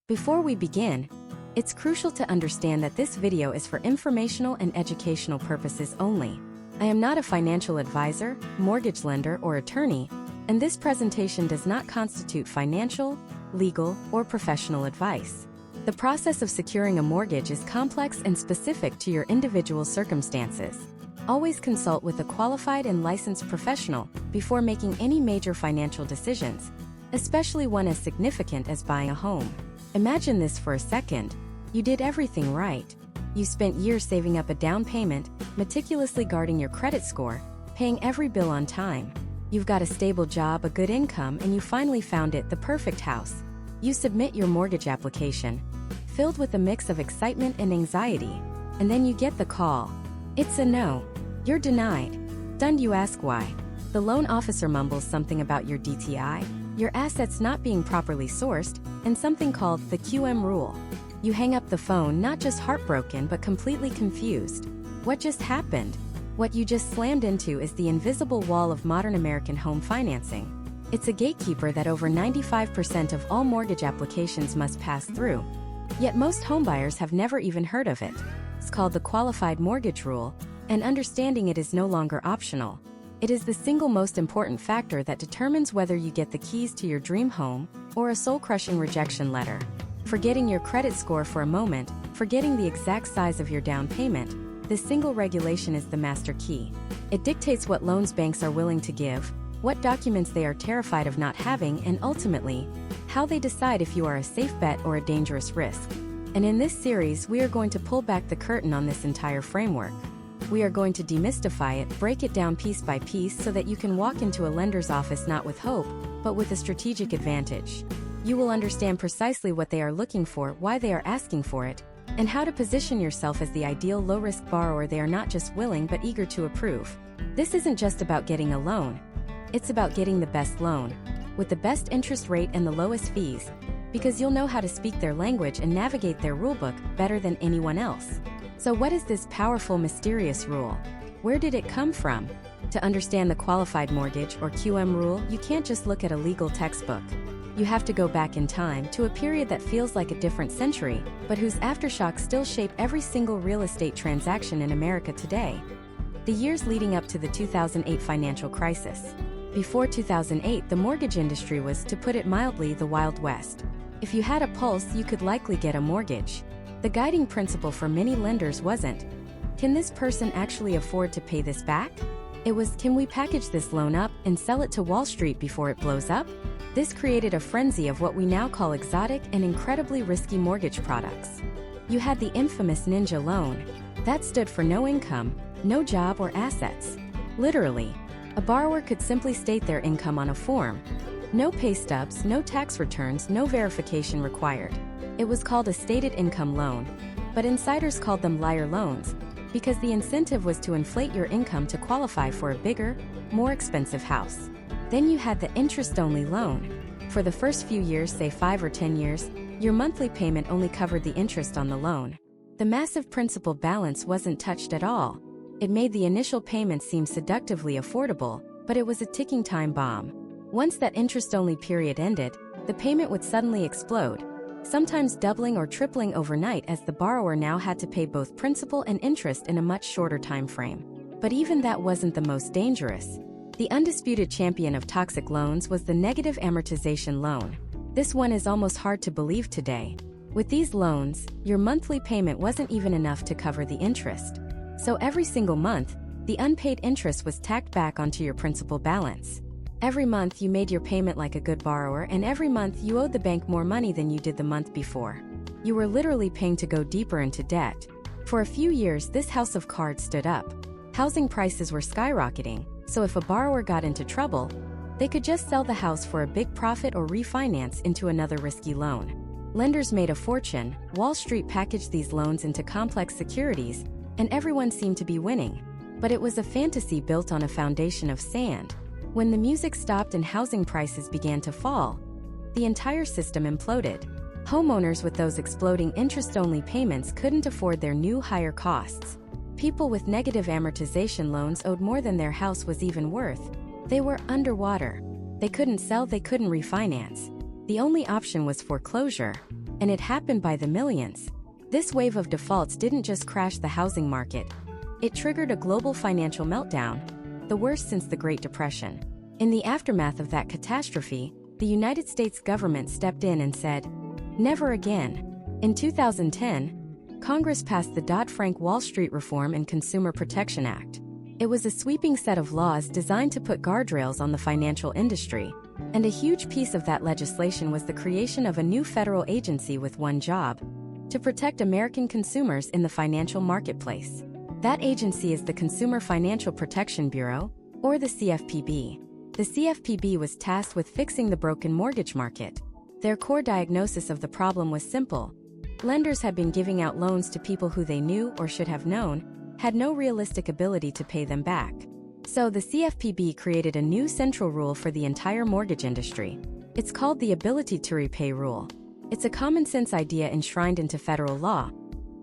Before we begin, it's crucial to understand that this video is for informational and educational purposes only. I am not a financial advisor, mortgage lender, or attorney, and this presentation does not constitute financial, legal, or professional advice. The process of securing a mortgage is complex and specific to your individual circumstances. Always consult with a qualified and licensed professional before making any major financial decisions, especially one as significant as buying a home. Imagine this for a second. You did everything right. You spent years saving up a down payment, meticulously guarding your credit score, paying every bill on time. You've got a stable job, a good income, and you finally found it, the perfect house. You submit your mortgage application, filled with a mix of excitement and anxiety, and then you get the call. It's a no. You're denied. Stunned, you ask why. The loan officer mumbles something about your DTI, your assets not being properly sourced, and something called the QM rule. You hang up the phone, not just heartbroken but completely confused. What just happened? What you just slammed into is the invisible wall of modern American home financing. It's a gatekeeper that over 95% of all mortgage applications must pass through. Yet most homebuyers have never even heard of it. It's called the qualified mortgage rule, and understanding it is no longer optional. It is the single most important factor that determines whether you get the keys to your dream home or a soul-crushing rejection letter. Forgetting your credit score for a moment, forgetting the exact size of your down payment, this single regulation is the master key. It dictates what loans banks are willing to give, what documents they are terrified of not having, and ultimately, how they decide if you are a safe bet or a dangerous risk. And in this series, we are going to pull back the curtain on this entire framework. We are going to demystify it, break it down piece by piece so that you can walk into a lender's office not with hope, but with a strategic advantage. You will understand precisely what they are looking for, why they are asking for it, and how to position yourself as the ideal low-risk borrower they are not just willing but eager to approve. This isn't just about getting a loan. It's about getting the best loan, with the best interest rate and the lowest fees, because you'll know how to speak their language and navigate their rulebook better than anyone else. So what is this powerful, mysterious rule? Where did it come from? To understand the qualified mortgage or QM rule, you can't just look at a legal textbook. You have to go back in time to a period that feels like a different century, but whose aftershocks still shape every single real estate transaction in America today. The years leading up to the 2008 financial crisis. Before 2008, the mortgage industry was, to put it mildly, the Wild West. If you had a pulse, you could likely get a mortgage. The guiding principle for many lenders wasn't, can this person actually afford to pay this back? It was, can we package this loan up and sell it to Wall Street before it blows up? This created a frenzy of what we now call exotic and incredibly risky mortgage products. You had the infamous ninja loan. That stood for no income, no job or assets. Literally, a borrower could simply state their income on a form. No pay stubs, no tax returns, no verification required. It was called a stated income loan, but insiders called them liar loans, because the incentive was to inflate your income to qualify for a bigger, more expensive house. Then you had the interest-only loan. For the first few years, say 5 or 10 years, your monthly payment only covered the interest on the loan. The massive principal balance wasn't touched at all. It made the initial payment seem seductively affordable, but it was a ticking time bomb. Once that interest-only period ended, the payment would suddenly explode, sometimes doubling or tripling overnight, as the borrower now had to pay both principal and interest in a much shorter time frame. But even that wasn't the most dangerous. The undisputed champion of toxic loans was the negative amortization loan. This one is almost hard to believe today. With these loans, your monthly payment wasn't even enough to cover the interest. So every single month, the unpaid interest was tacked back onto your principal balance. Every month you made your payment like a good borrower, and every month you owed the bank more money than you did the month before. You were literally paying to go deeper into debt. For a few years, this house of cards stood up. Housing prices were skyrocketing, so if a borrower got into trouble, they could just sell the house for a big profit or refinance into another risky loan. Lenders made a fortune, Wall Street packaged these loans into complex securities, and everyone seemed to be winning. But it was a fantasy built on a foundation of sand. When the music stopped and housing prices began to fall, the entire system imploded. Homeowners with those exploding interest-only payments couldn't afford their new higher costs. People with negative amortization loans owed more than their house was even worth. They were underwater. They couldn't sell, they couldn't refinance. The only option was foreclosure. and it happened by the millions. This wave of defaults didn't just crash the housing market. It triggered a global financial meltdown, the worst since the Great Depression. In the aftermath of that catastrophe, the United States government stepped in and said, "Never again." In 2010, Congress passed the Dodd-Frank Wall Street Reform and Consumer Protection Act. It was a sweeping set of laws designed to put guardrails on the financial industry, and a huge piece of that legislation was the creation of a new federal agency with one job: to protect American consumers in the financial marketplace. That agency is the Consumer Financial Protection Bureau, or the CFPB. The CFPB was tasked with fixing the broken mortgage market. Their core diagnosis of the problem was simple. Lenders had been giving out loans to people who they knew or should have known had no realistic ability to pay them back. So the CFPB created a new central rule for the entire mortgage industry. It's called the Ability to Repay Rule. It's a common-sense idea enshrined into federal law.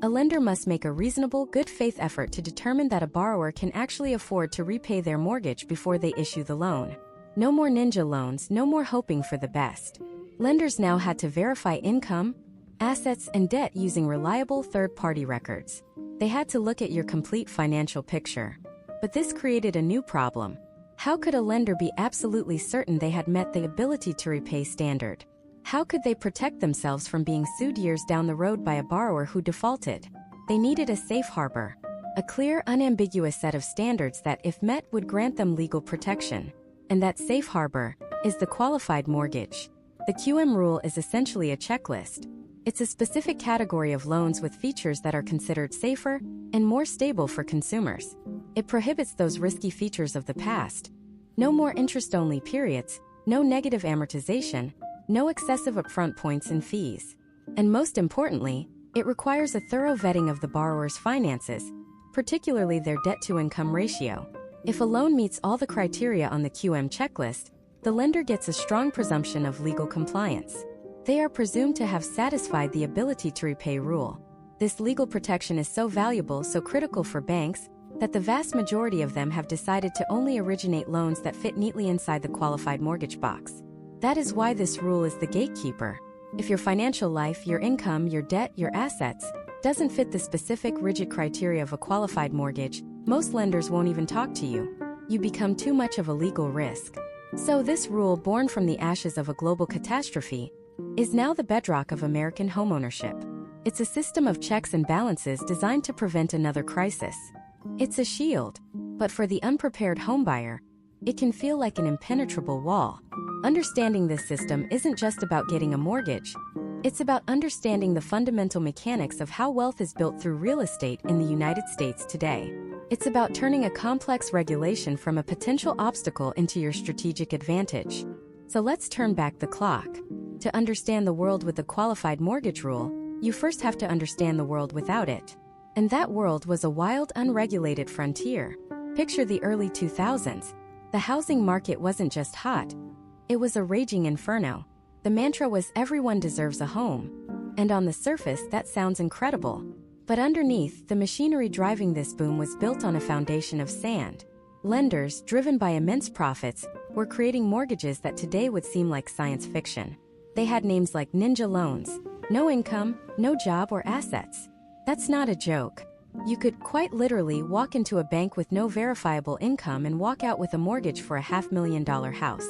A lender must make a reasonable, good faith effort to determine that a borrower can actually afford to repay their mortgage before they issue the loan. No more ninja loans, no more hoping for the best. Lenders now had to verify income, assets, and debt using reliable third-party records. They had to look at your complete financial picture. But this created a new problem. How could a lender be absolutely certain they had met the ability to repay standard? How could they protect themselves from being sued years down the road by a borrower who defaulted? They needed a safe harbor, a clear, unambiguous set of standards that, if met, would grant them legal protection. And that safe harbor is the qualified mortgage. The QM rule is essentially a checklist. It's a specific category of loans with features that are considered safer and more stable for consumers. It prohibits those risky features of the past. No more interest-only periods, no negative amortization, no excessive upfront points and fees. And most importantly, it requires a thorough vetting of the borrower's finances, particularly their debt-to-income ratio. If a loan meets all the criteria on the QM checklist, the lender gets a strong presumption of legal compliance. They are presumed to have satisfied the ability to repay rule. This legal protection is so valuable, so critical for banks, that the vast majority of them have decided to only originate loans that fit neatly inside the qualified mortgage box. That is why this rule is the gatekeeper. If your financial life, your income, your debt, your assets, doesn't fit the specific rigid criteria of a qualified mortgage, most lenders won't even talk to you. You become too much of a legal risk. So this rule, born from the ashes of a global catastrophe, is now the bedrock of American homeownership. It's a system of checks and balances designed to prevent another crisis. It's a shield, but for the unprepared homebuyer, it can feel like an impenetrable wall. Understanding this system isn't just about getting a mortgage. It's about understanding the fundamental mechanics of how wealth is built through real estate in the United States today. It's about turning a complex regulation from a potential obstacle into your strategic advantage. So let's turn back the clock. To understand the world with the qualified mortgage rule, you first have to understand the world without it. And that world was a wild, unregulated frontier. Picture the early 2000s. The housing market wasn't just hot. It was a raging inferno. The mantra was everyone deserves a home. And on the surface, that sounds incredible. But underneath, the machinery driving this boom was built on a foundation of sand. Lenders, driven by immense profits, were creating mortgages that today would seem like science fiction. They had names like ninja loans, no income, no job or assets. That's not a joke. You could quite literally walk into a bank with no verifiable income and walk out with a mortgage for a $500,000 house.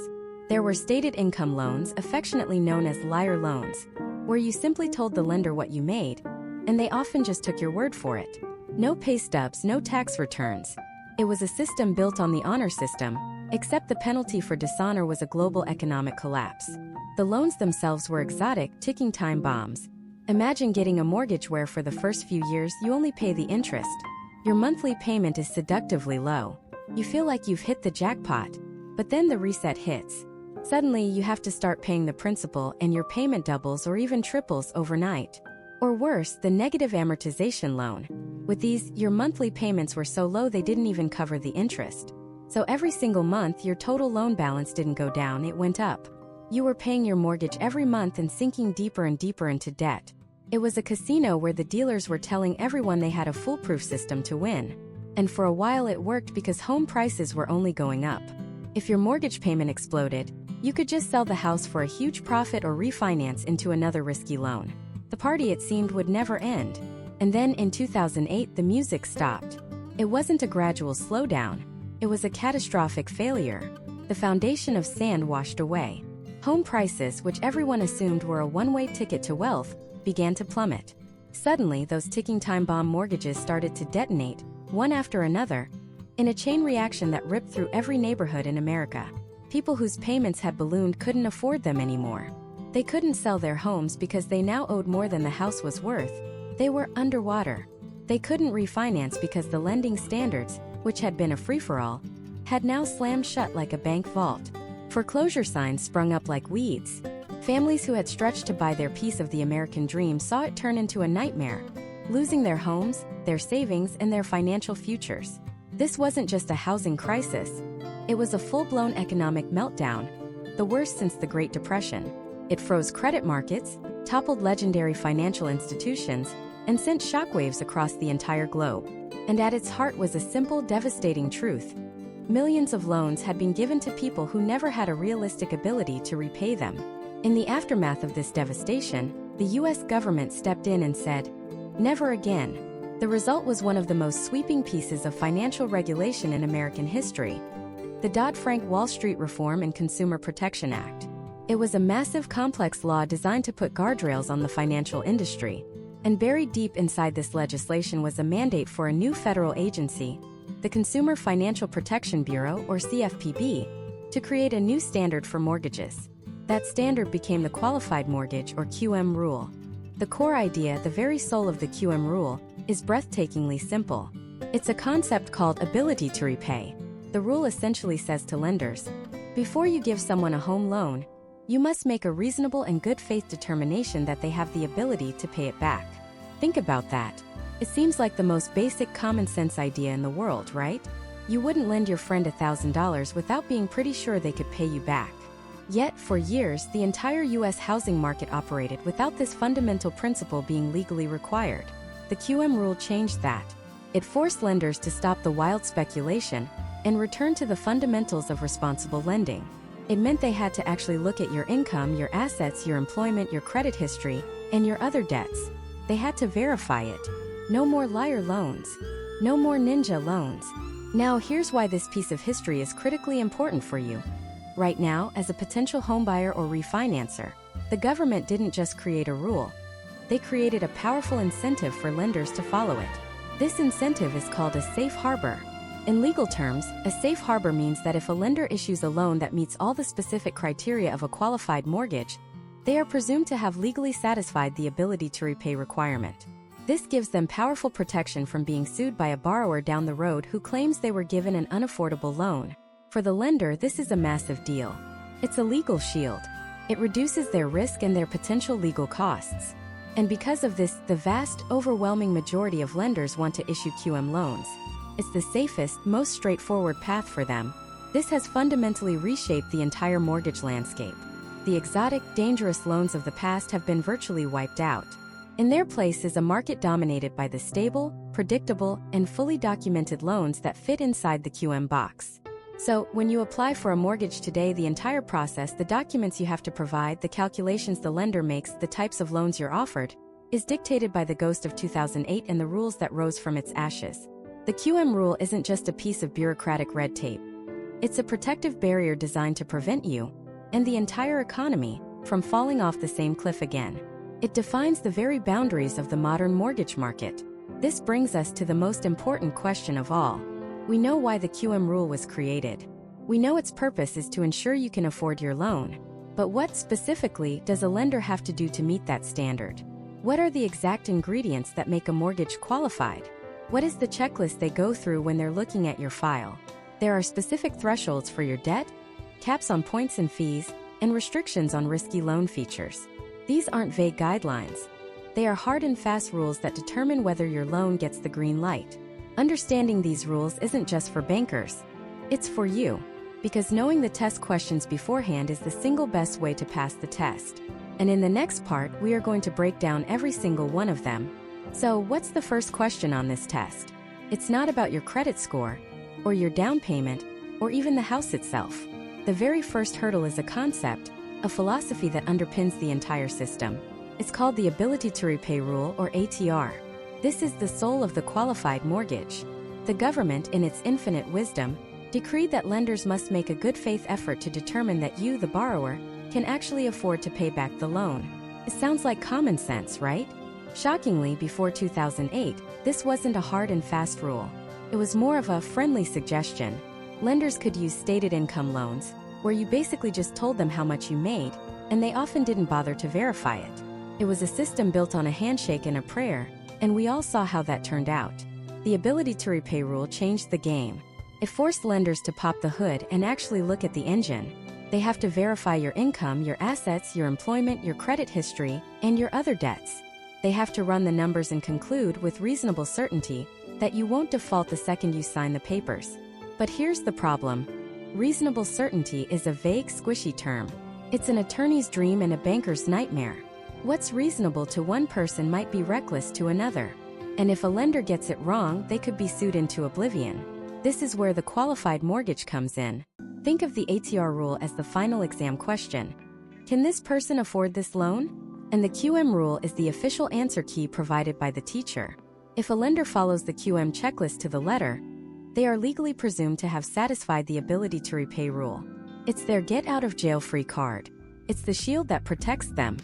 There were stated income loans, affectionately known as liar loans, where you simply told the lender what you made, and they often just took your word for it. No pay stubs, no tax returns. It was a system built on the honor system, except the penalty for dishonor was a global economic collapse. The loans themselves were exotic, ticking time bombs. Imagine getting a mortgage where for the first few years you only pay the interest. Your monthly payment is seductively low. You feel like you've hit the jackpot. But then the reset hits. Suddenly you have to start paying the principal and your payment doubles or even triples overnight. Or worse, the negative amortization loan. With these, your monthly payments were so low they didn't even cover the interest. So every single month your total loan balance didn't go down, it went up. You were paying your mortgage every month and sinking deeper and deeper into debt. It was a casino where the dealers were telling everyone they had a foolproof system to win. And for a while it worked because home prices were only going up. If your mortgage payment exploded, you could just sell the house for a huge profit or refinance into another risky loan. The party, it seemed, would never end. And then in 2008, the music stopped. It wasn't a gradual slowdown. It was a catastrophic failure. The foundation of sand washed away. Home prices, which everyone assumed were a one-way ticket to wealth, began to plummet. Suddenly, those ticking time bomb mortgages started to detonate, one after another, in a chain reaction that ripped through every neighborhood in America. People whose payments had ballooned couldn't afford them anymore. They couldn't sell their homes because they now owed more than the house was worth. They were underwater. They couldn't refinance because the lending standards, which had been a free-for-all, had now slammed shut like a bank vault. Foreclosure signs sprung up like weeds. Families who had stretched to buy their piece of the American dream saw it turn into a nightmare, losing their homes, their savings, and their financial futures. This wasn't just a housing crisis. It was a full-blown economic meltdown, the worst since the Great Depression. It froze credit markets, toppled legendary financial institutions, and sent shockwaves across the entire globe. And at its heart was a simple, devastating truth. Millions of loans had been given to people who never had a realistic ability to repay them. In the aftermath of this devastation, the U.S. government stepped in and said, "Never again." The result was one of the most sweeping pieces of financial regulation in American history: the Dodd-Frank Wall Street Reform and Consumer Protection Act. It was a massive, complex law designed to put guardrails on the financial industry. And buried deep inside this legislation was a mandate for a new federal agency, the Consumer Financial Protection Bureau, or CFPB, to create a new standard for mortgages. That standard became the Qualified Mortgage, or QM rule. The core idea, the very soul of the QM rule, is breathtakingly simple. It's a concept called ability to repay. The rule essentially says to lenders, before you give someone a home loan, you must make a reasonable and good faith determination that they have the ability to pay it back. Think about that. It seems like the most basic common sense idea in the world, right? You wouldn't lend your friend $1,000 without being pretty sure they could pay you back. Yet, for years, the entire U.S. housing market operated without this fundamental principle being legally required. The QM rule changed that. It forced lenders to stop the wild speculation and return to the fundamentals of responsible lending. It meant they had to actually look at your income, your assets, your employment, your credit history, and your other debts. They had to verify it. No more liar loans. No more ninja loans. Now here's why this piece of history is critically important for you. Right now, as a potential homebuyer or refinancer, the government didn't just create a rule. They created a powerful incentive for lenders to follow it. This incentive is called a safe harbor. In legal terms, a safe harbor means that if a lender issues a loan that meets all the specific criteria of a qualified mortgage, they are presumed to have legally satisfied the ability to repay requirement. This gives them powerful protection from being sued by a borrower down the road who claims they were given an unaffordable loan. For the lender, this is a massive deal. It's a legal shield. It reduces their risk and their potential legal costs. And because of this, the vast, overwhelming majority of lenders want to issue QM loans. It's the safest, most straightforward path for them. This has fundamentally reshaped the entire mortgage landscape. The exotic, dangerous loans of the past have been virtually wiped out. In their place is a market dominated by the stable, predictable, and fully documented loans that fit inside the QM box. So, when you apply for a mortgage today, the entire process, the documents you have to provide, the calculations the lender makes, the types of loans you're offered, is dictated by the ghost of 2008 and the rules that rose from its ashes. The QM rule isn't just a piece of bureaucratic red tape. It's a protective barrier designed to prevent you, and the entire economy, from falling off the same cliff again. It defines the very boundaries of the modern mortgage market. This brings us to the most important question of all. We know why the QM rule was created. We know its purpose is to ensure you can afford your loan. But what specifically does a lender have to do to meet that standard? What are the exact ingredients that make a mortgage qualified? What is the checklist they go through when they're looking at your file? There are specific thresholds for your debt, caps on points and fees, and restrictions on risky loan features. These aren't vague guidelines. They are hard and fast rules that determine whether your loan gets the green light. Understanding these rules isn't just for bankers. It's for you. Because knowing the test questions beforehand is the single best way to pass the test. And in the next part, we are going to break down every single one of them. So, what's the first question on this test? It's not about your credit score, or your down payment, or even the house itself. The very first hurdle is a concept, a philosophy that underpins the entire system. It's called the ability to repay rule, or ATR. This is the soul of the qualified mortgage. The government, in its infinite wisdom, decreed that lenders must make a good faith effort to determine that you, the borrower, can actually afford to pay back the loan. It sounds like common sense, right? Shockingly, before 2008, this wasn't a hard and fast rule. It was more of a friendly suggestion. Lenders could use stated income loans, where you basically just told them how much you made, and they often didn't bother to verify it. It was a system built on a handshake and a prayer, and we all saw how that turned out. The ability to repay rule changed the game. It forced lenders to pop the hood and actually look at the engine. They have to verify your income, your assets, your employment, your credit history, and your other debts. They have to run the numbers and conclude with reasonable certainty that you won't default the second you sign the papers. But here's the problem. Reasonable certainty is a vague, squishy term. It's an attorney's dream and a banker's nightmare. What's reasonable to one person might be reckless to another. And if a lender gets it wrong, they could be sued into oblivion. This is where the qualified mortgage comes in. Think of the ATR rule as the final exam question. Can this person afford this loan? And the QM rule is the official answer key provided by the teacher. If a lender follows the QM checklist to the letter, they are legally presumed to have satisfied the ability to repay rule. It's their get-out-of-jail-free card. It's the shield that protects them.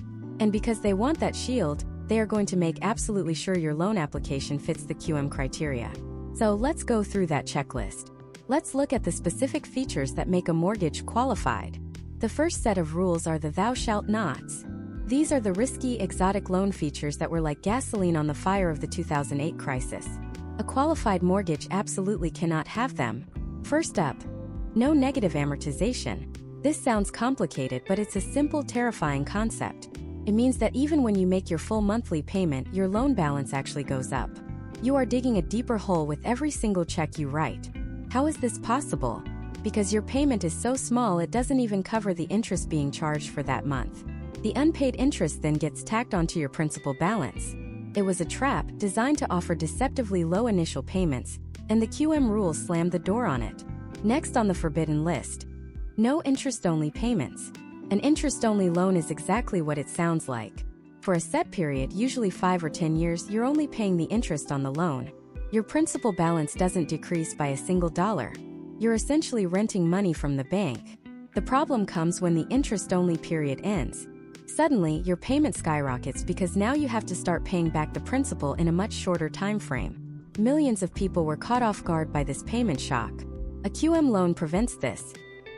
And because they want that shield, they are going to make absolutely sure your loan application fits the QM criteria. So let's go through that checklist. Let's look at the specific features that make a mortgage qualified. The first set of rules are the thou shalt nots. These are the risky, exotic loan features that were like gasoline on the fire of the 2008 crisis. A qualified mortgage absolutely cannot have them. First up, no negative amortization. This sounds complicated, but it's a simple, terrifying concept. It means that even when you make your full monthly payment, your loan balance actually goes up. You are digging a deeper hole with every single check you write. How is this possible? Because your payment is so small it doesn't even cover the interest being charged for that month. The unpaid interest then gets tacked onto your principal balance. It was a trap designed to offer deceptively low initial payments, and the QM rules slammed the door on it. Next on the forbidden list, no interest-only payments. An interest-only loan is exactly what it sounds like. For a set period, usually 5 or 10 years, you're only paying the interest on the loan. Your principal balance doesn't decrease by a single dollar. You're essentially renting money from the bank. The problem comes when the interest-only period ends. Suddenly, your payment skyrockets because now you have to start paying back the principal in a much shorter time frame. Millions of people were caught off guard by this payment shock. A QM loan prevents this.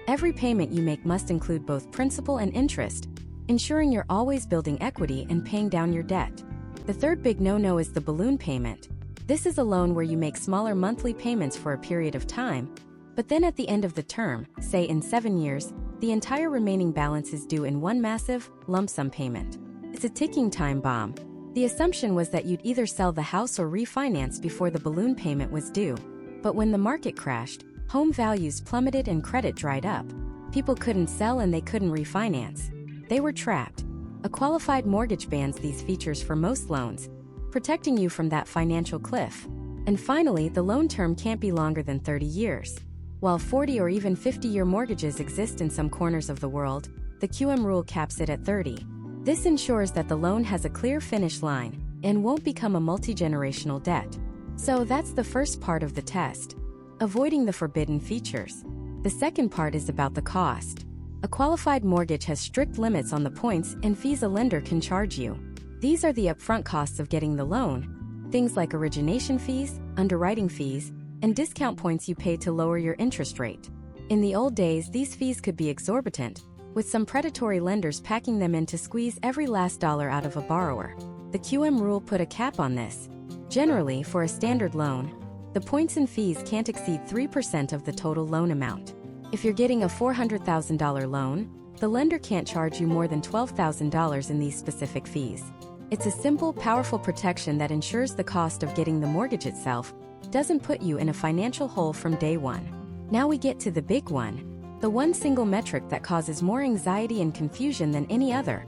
Every payment you make must include both principal and interest, ensuring you're always building equity and paying down your debt. The third big no-no is the balloon payment. This is a loan where you make smaller monthly payments for a period of time, but then at the end of the term, say in 7 years, the entire remaining balance is due in one massive, lump sum payment. It's a ticking time bomb. The assumption was that you'd either sell the house or refinance before the balloon payment was due. But when the market crashed, home values plummeted and credit dried up. People couldn't sell and they couldn't refinance. They were trapped. A qualified mortgage bans these features for most loans, protecting you from that financial cliff. And finally, the loan term can't be longer than 30 years. While 40 or even 50-year mortgages exist in some corners of the world, the QM rule caps it at 30. This ensures that the loan has a clear finish line and won't become a multi-generational debt. So that's the first part of the test, avoiding the forbidden features. The second part is about the cost. A qualified mortgage has strict limits on the points and fees a lender can charge you. These are the upfront costs of getting the loan, things like origination fees, underwriting fees, and discount points you pay to lower your interest rate. In the old days, these fees could be exorbitant, with some predatory lenders packing them in to squeeze every last dollar out of a borrower. The QM rule put a cap on this. Generally, for a standard loan, the points and fees can't exceed 3% of the total loan amount. If you're getting a $400,000 loan, the lender can't charge you more than $12,000 in these specific fees. It's a simple, powerful protection that ensures the cost of getting the mortgage itself doesn't put you in a financial hole from day one. Now we get to the big one, the one single metric that causes more anxiety and confusion than any other: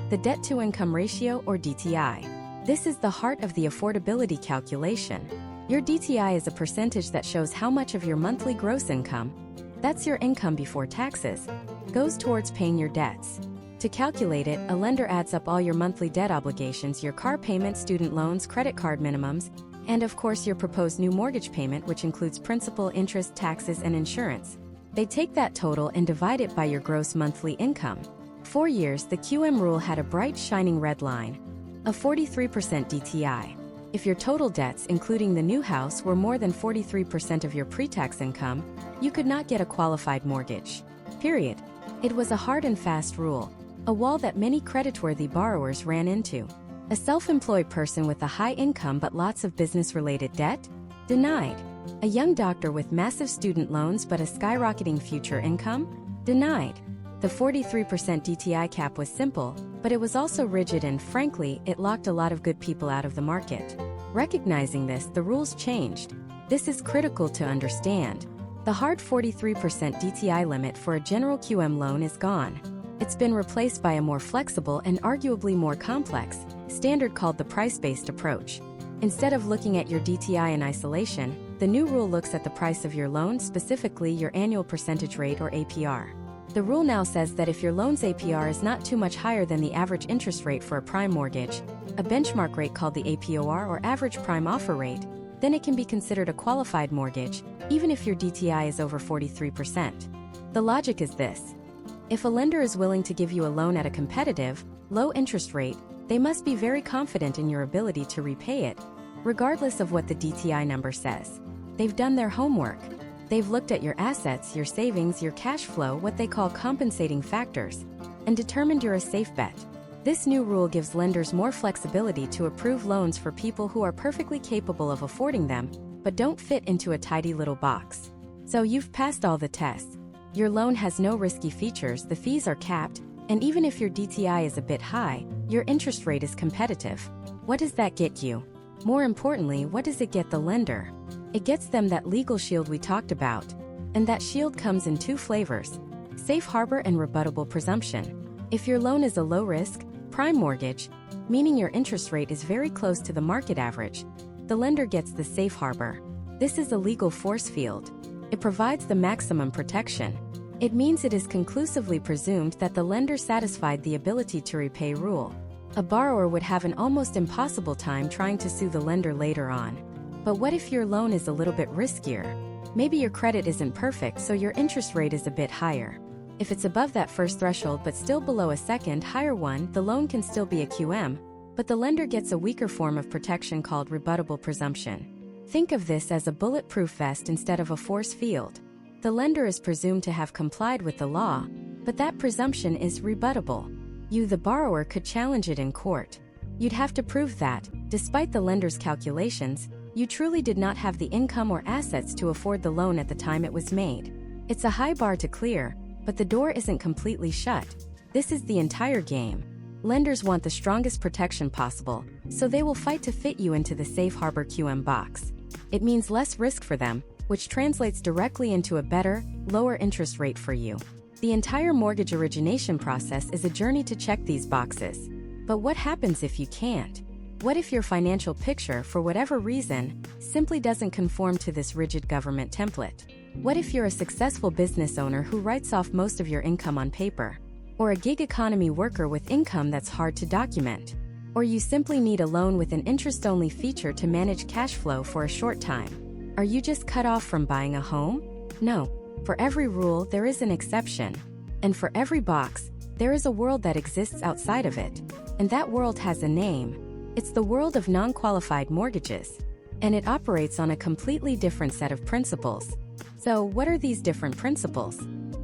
the debt-to-income ratio, or DTI. This is the heart of the affordability calculation. Your DTI is a percentage that shows how much of your monthly gross income, that's your income before taxes, goes towards paying your debts. To calculate it, a lender adds up all your monthly debt obligations, your car payment, student loans, credit card minimums, and of course your proposed new mortgage payment, which includes principal, interest, taxes, and insurance. They take that total and divide it by your gross monthly income. For years, the QM rule had a bright, shining red line, a 43% DTI. If your total debts, including the new house, were more than 43% of your pre-tax income, you could not get a qualified mortgage. Period. It was a hard and fast rule, a wall that many creditworthy borrowers ran into. A self-employed person with a high income but lots of business-related debt? Denied. A young doctor with massive student loans but a skyrocketing future income? Denied. The 43% DTI cap was simple, but it was also rigid and, frankly, it locked a lot of good people out of the market. Recognizing this, the rules changed. This is critical to understand. The hard 43% DTI limit for a general QM loan is gone. It's been replaced by a more flexible and arguably more complex standard called the price-based approach. Instead of looking at your DTI in isolation, the new rule looks at the price of your loan, specifically your annual percentage rate or APR. The rule now says that if your loan's APR is not too much higher than the average interest rate for a prime mortgage, a benchmark rate called the APOR or average prime offer rate, then it can be considered a qualified mortgage, even if your DTI is over 43%. The logic is this. If a lender is willing to give you a loan at a competitive, low interest rate, they must be very confident in your ability to repay it, regardless of what the DTI number says. They've done their homework. They've looked at your assets, your savings, your cash flow, what they call compensating factors, and determined you're a safe bet. This new rule gives lenders more flexibility to approve loans for people who are perfectly capable of affording them, but don't fit into a tidy little box. So you've passed all the tests. Your loan has no risky features, the fees are capped, and even if your DTI is a bit high, your interest rate is competitive. What does that get you? More importantly, what does it get the lender? It gets them that legal shield we talked about. And that shield comes in two flavors: safe harbor and rebuttable presumption. If your loan is a low-risk, prime mortgage, meaning your interest rate is very close to the market average, the lender gets the safe harbor. This is a legal force field. It provides the maximum protection. It means it is conclusively presumed that the lender satisfied the ability to repay rule. A borrower would have an almost impossible time trying to sue the lender later on. But what if your loan is a little bit riskier? Maybe your credit isn't perfect, so your interest rate is a bit higher. If it's above that first threshold but still below a second, higher one, the loan can still be a QM, but the lender gets a weaker form of protection called rebuttable presumption. Think of this as a bulletproof vest instead of a force field. The lender is presumed to have complied with the law, but that presumption is rebuttable. You, the borrower, could challenge it in court. You'd have to prove that, despite the lender's calculations, you truly did not have the income or assets to afford the loan at the time it was made. It's a high bar to clear, but the door isn't completely shut. This is the entire game. Lenders want the strongest protection possible, so they will fight to fit you into the safe harbor QM box. It means less risk for them, which translates directly into a better, lower interest rate for you. The entire mortgage origination process is a journey to check these boxes. But what happens if you can't? What if your financial picture, for whatever reason, simply doesn't conform to this rigid government template? What if you're a successful business owner who writes off most of your income on paper? Or a gig economy worker with income that's hard to document? Or you simply need a loan with an interest-only feature to manage cash flow for a short time? Are you just cut off from buying a home? No. For every rule, there is an exception. And for every box, there is a world that exists outside of it. And that world has a name. It's the world of non-qualified mortgages. And it operates on a completely different set of principles. So, what are these different principles?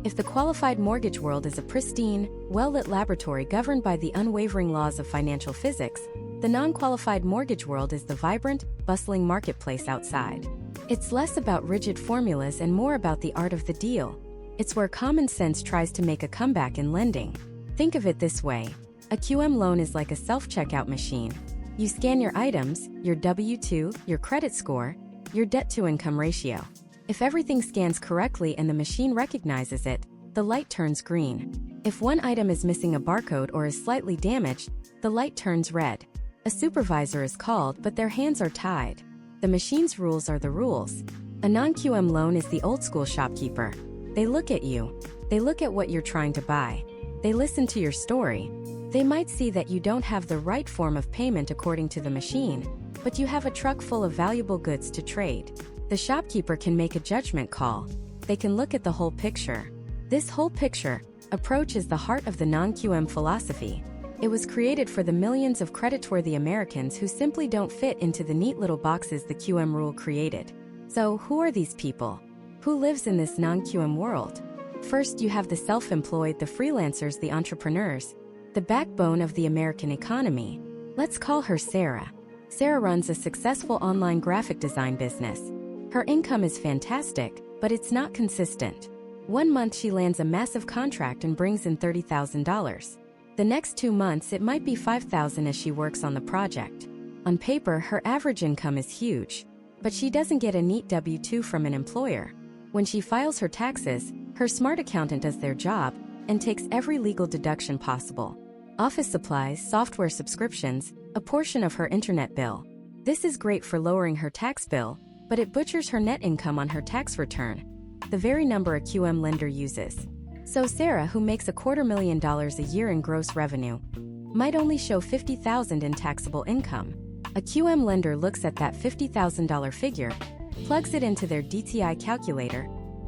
If the qualified mortgage world is a pristine, well-lit laboratory governed by the unwavering laws of financial physics, the non-qualified mortgage world is the vibrant, bustling marketplace outside. It's less about rigid formulas and more about the art of the deal. It's where common sense tries to make a comeback in lending. Think of it this way. A QM loan is like a self-checkout machine. You scan your items, your W-2, your credit score, your debt-to-income ratio. If everything scans correctly and the machine recognizes it, the light turns green. If one item is missing a barcode or is slightly damaged, the light turns red. A supervisor is called, but their hands are tied. The machine's rules are the rules. A non-QM loan is the old-school shopkeeper. They look at you. They look at what you're trying to buy. They listen to your story. They might see that you don't have the right form of payment according to the machine, but you have a truck full of valuable goods to trade. The shopkeeper can make a judgment call. They can look at the whole picture. This whole picture approach is the heart of the non-QM philosophy. It was created for the millions of creditworthy Americans who simply don't fit into the neat little boxes the QM rule created. So, who are these people? Who lives in this non-QM world? First, you have the self-employed, the freelancers, the entrepreneurs, the backbone of the American economy. Let's call her Sarah. Sarah runs a successful online graphic design business. Her income is fantastic, but it's not consistent. One month she lands a massive contract and brings in $30,000. The next 2 months it might be $5,000 as she works on the project. On paper, her average income is huge, but she doesn't get a neat W-2 from an employer. When she files her taxes, her smart accountant does their job and takes every legal deduction possible. Office supplies, software subscriptions, a portion of her internet bill. This is great for lowering her tax bill, but it butchers her net income on her tax return, the very number a QM lender uses. So Sarah, who makes $250,000 a year in gross revenue, might only show $50,000 in taxable income. A QM lender looks at that $50,000 figure, plugs it into their DTI calculator,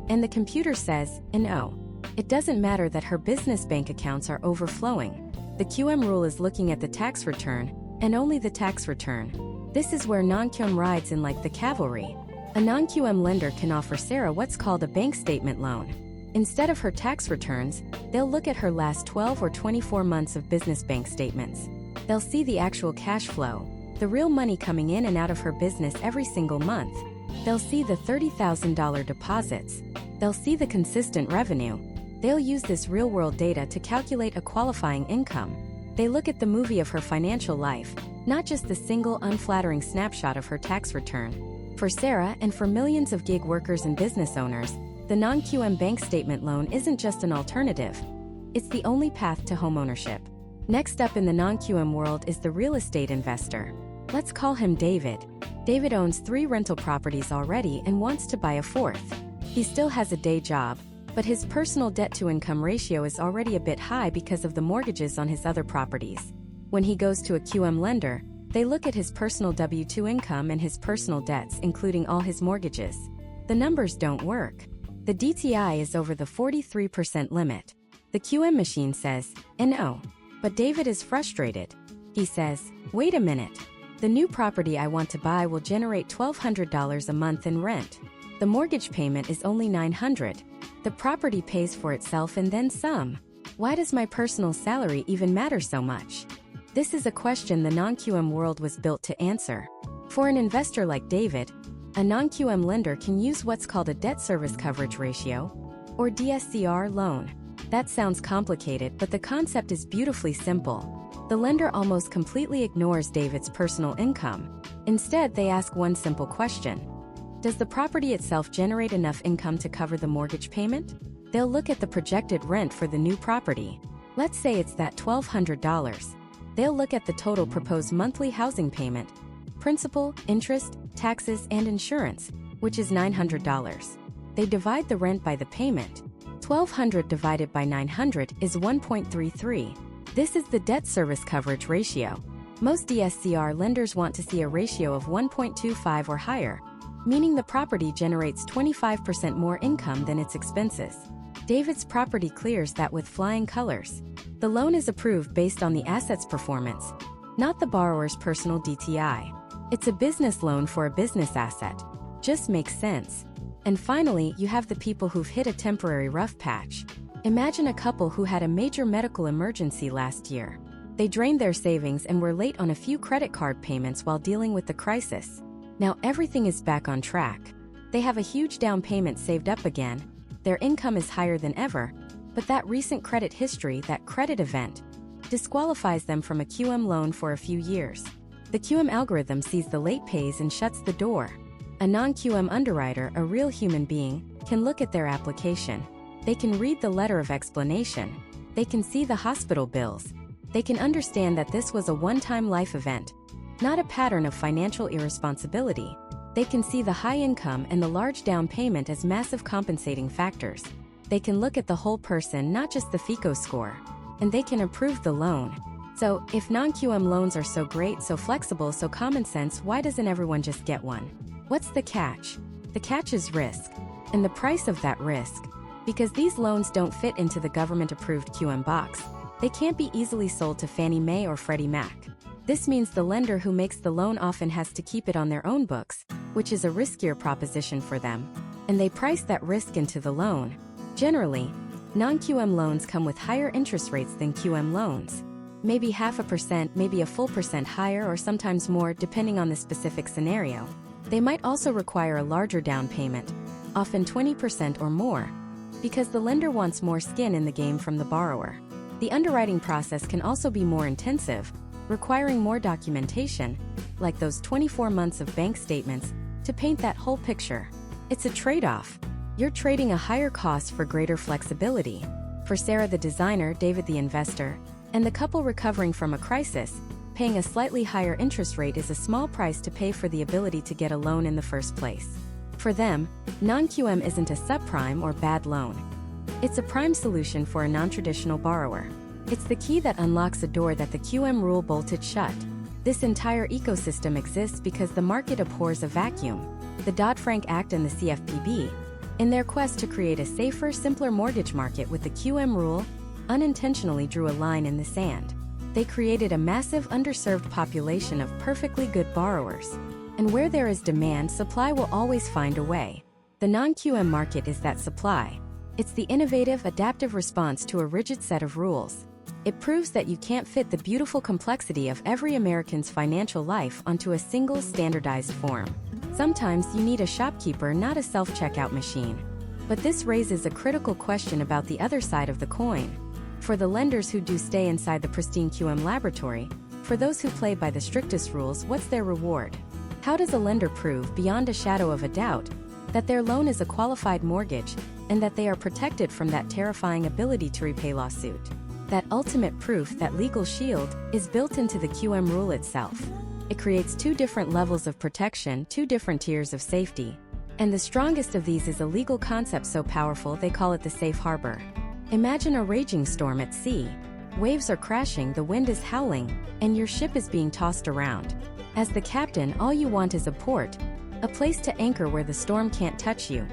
and the computer says, no. It doesn't matter that her business bank accounts are overflowing. The QM rule is looking at the tax return, and only the tax return. This is where non-QM rides in like the cavalry. A non-QM lender can offer Sarah what's called a bank statement loan. Instead of her tax returns, they'll look at her last 12 or 24 months of business bank statements. They'll see the actual cash flow, the real money coming in and out of her business every single month. They'll see the $30,000 deposits. They'll see the consistent revenue. They'll use this real-world data to calculate a qualifying income. They look at the movie of her financial life, not just the single unflattering snapshot of her tax return. For Sarah and for millions of gig workers and business owners, the non-QM bank statement loan isn't just an alternative. It's the only path to homeownership. Next up in the non-QM world is the real estate investor. Let's call him David. David owns 3 rental properties already and wants to buy a 4th. He still has a day job, but his personal debt-to-income ratio is already a bit high because of the mortgages on his other properties. When he goes to a QM lender, they look at his personal W-2 income and his personal debts, including all his mortgages. The numbers don't work. The DTI is over the 43% limit. The QM machine says, no. But David is frustrated. He says, wait a minute. The new property I want to buy will generate $1,200 a month in rent. The mortgage payment is only $900. The property pays for itself and then some. Why does my personal salary even matter so much? This is a question the non-QM world was built to answer. For an investor like David, a non-QM lender can use what's called a debt service coverage ratio, or DSCR loan. That sounds complicated, but the concept is beautifully simple. The lender almost completely ignores David's personal income. Instead, they ask one simple question. Does the property itself generate enough income to cover the mortgage payment? They'll look at the projected rent for the new property. Let's say it's that $1,200. They'll look at the total proposed monthly housing payment, principal, interest, taxes, and insurance, which is $900. They divide the rent by the payment. $1,200 divided by $900 is 1.33. This is the debt service coverage ratio. Most DSCR lenders want to see a ratio of 1.25 or higher, meaning the property generates 25% more income than its expenses. David's property clears that with flying colors. The loan is approved based on the asset's performance, not the borrower's personal DTI. It's a business loan for a business asset. Just makes sense. And finally, you have the people who've hit a temporary rough patch. Imagine a couple who had a major medical emergency last year. They drained their savings and were late on a few credit card payments while dealing with the crisis. Now everything is back on track. They have a huge down payment saved up again. Their income is higher than ever, but that recent credit history, that credit event, disqualifies them from a QM loan for a few years. The QM algorithm sees the late pays and shuts the door. A non-QM underwriter, a real human being, can look at their application. They can read the letter of explanation. They can see the hospital bills. They can understand that this was a one-time life event, not a pattern of financial irresponsibility. They can see the high income and the large down payment as massive compensating factors. They can look at the whole person, not just the FICO score. and they can approve the loan. So, if non-QM loans are so great, so flexible, so common sense, why doesn't everyone just get one? What's the catch? The catch is risk, and the price of that risk. Because these loans don't fit into the government-approved QM box, they can't be easily sold to Fannie Mae or Freddie Mac. This means the lender who makes the loan often has to keep it on their own books, which is a riskier proposition for them, and they price that risk into the loan. Generally, non-QM loans come with higher interest rates than QM loans. Maybe 0.5%, maybe a full percent higher, or sometimes more, depending on the specific scenario. They might also require a larger down payment, often 20% or more, because the lender wants more skin in the game from the borrower. The underwriting process can also be more intensive, requiring more documentation, like those 24 months of bank statements, to paint that whole picture. It's a trade-off. You're trading a higher cost for greater flexibility. For Sarah the designer, David the investor, and the couple recovering from a crisis, paying a slightly higher interest rate is a small price to pay for the ability to get a loan in the first place. For them, non-QM isn't a subprime or bad loan. It's a prime solution for a non-traditional borrower. It's the key that unlocks a door that the QM rule bolted shut. This entire ecosystem exists because the market abhors a vacuum. The Dodd-Frank Act and the CFPB, in their quest to create a safer, simpler mortgage market with the QM rule, unintentionally drew a line in the sand. They created a massive underserved population of perfectly good borrowers. And where there is demand, supply will always find a way. The non-QM market is that supply. It's the innovative, adaptive response to a rigid set of rules. It proves that you can't fit the beautiful complexity of every American's financial life onto a single standardized form. Sometimes you need a shopkeeper, not a self-checkout machine. But this raises a critical question about the other side of the coin. For the lenders who do stay inside the pristine QM laboratory, for those who play by the strictest rules, what's their reward? How does a lender prove, beyond a shadow of a doubt, that their loan is a qualified mortgage, and that they are protected from that terrifying ability to repay lawsuit? That ultimate proof, that legal shield, is built into the QM rule itself. It creates two different levels of protection, two different tiers of safety. And the strongest of these is a legal concept so powerful they call it the safe harbor. Imagine a raging storm at sea. Waves are crashing, the wind is howling, and your ship is being tossed around. As the captain, all you want is a port, a place to anchor where the storm can't touch you.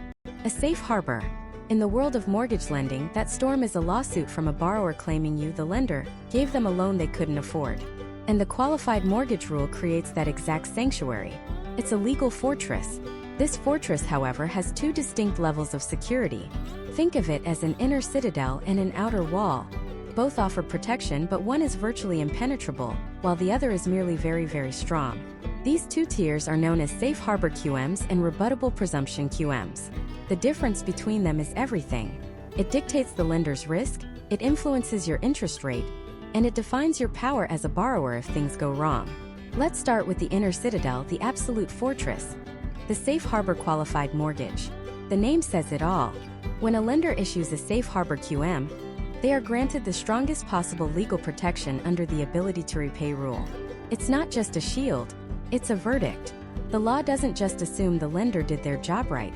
A safe harbor. In the world of mortgage lending, that storm is a lawsuit from a borrower claiming you, the lender, gave them a loan they couldn't afford. And the qualified mortgage rule creates that exact sanctuary. It's a legal fortress. This fortress, however, has two distinct levels of security. Think of it as an inner citadel and an outer wall. Both offer protection, but one is virtually impenetrable, while the other is merely very, very strong. These two tiers are known as safe harbor QMs and rebuttable presumption QMs. The difference between them is everything. It dictates the lender's risk, it influences your interest rate, and it defines your power as a borrower if things go wrong. Let's start with the inner citadel, the absolute fortress. The safe harbor qualified mortgage. The name says it all. When a lender issues a safe harbor QM, they are granted the strongest possible legal protection under the ability to repay rule. It's not just a shield, it's a verdict. The law doesn't just assume the lender did their job right.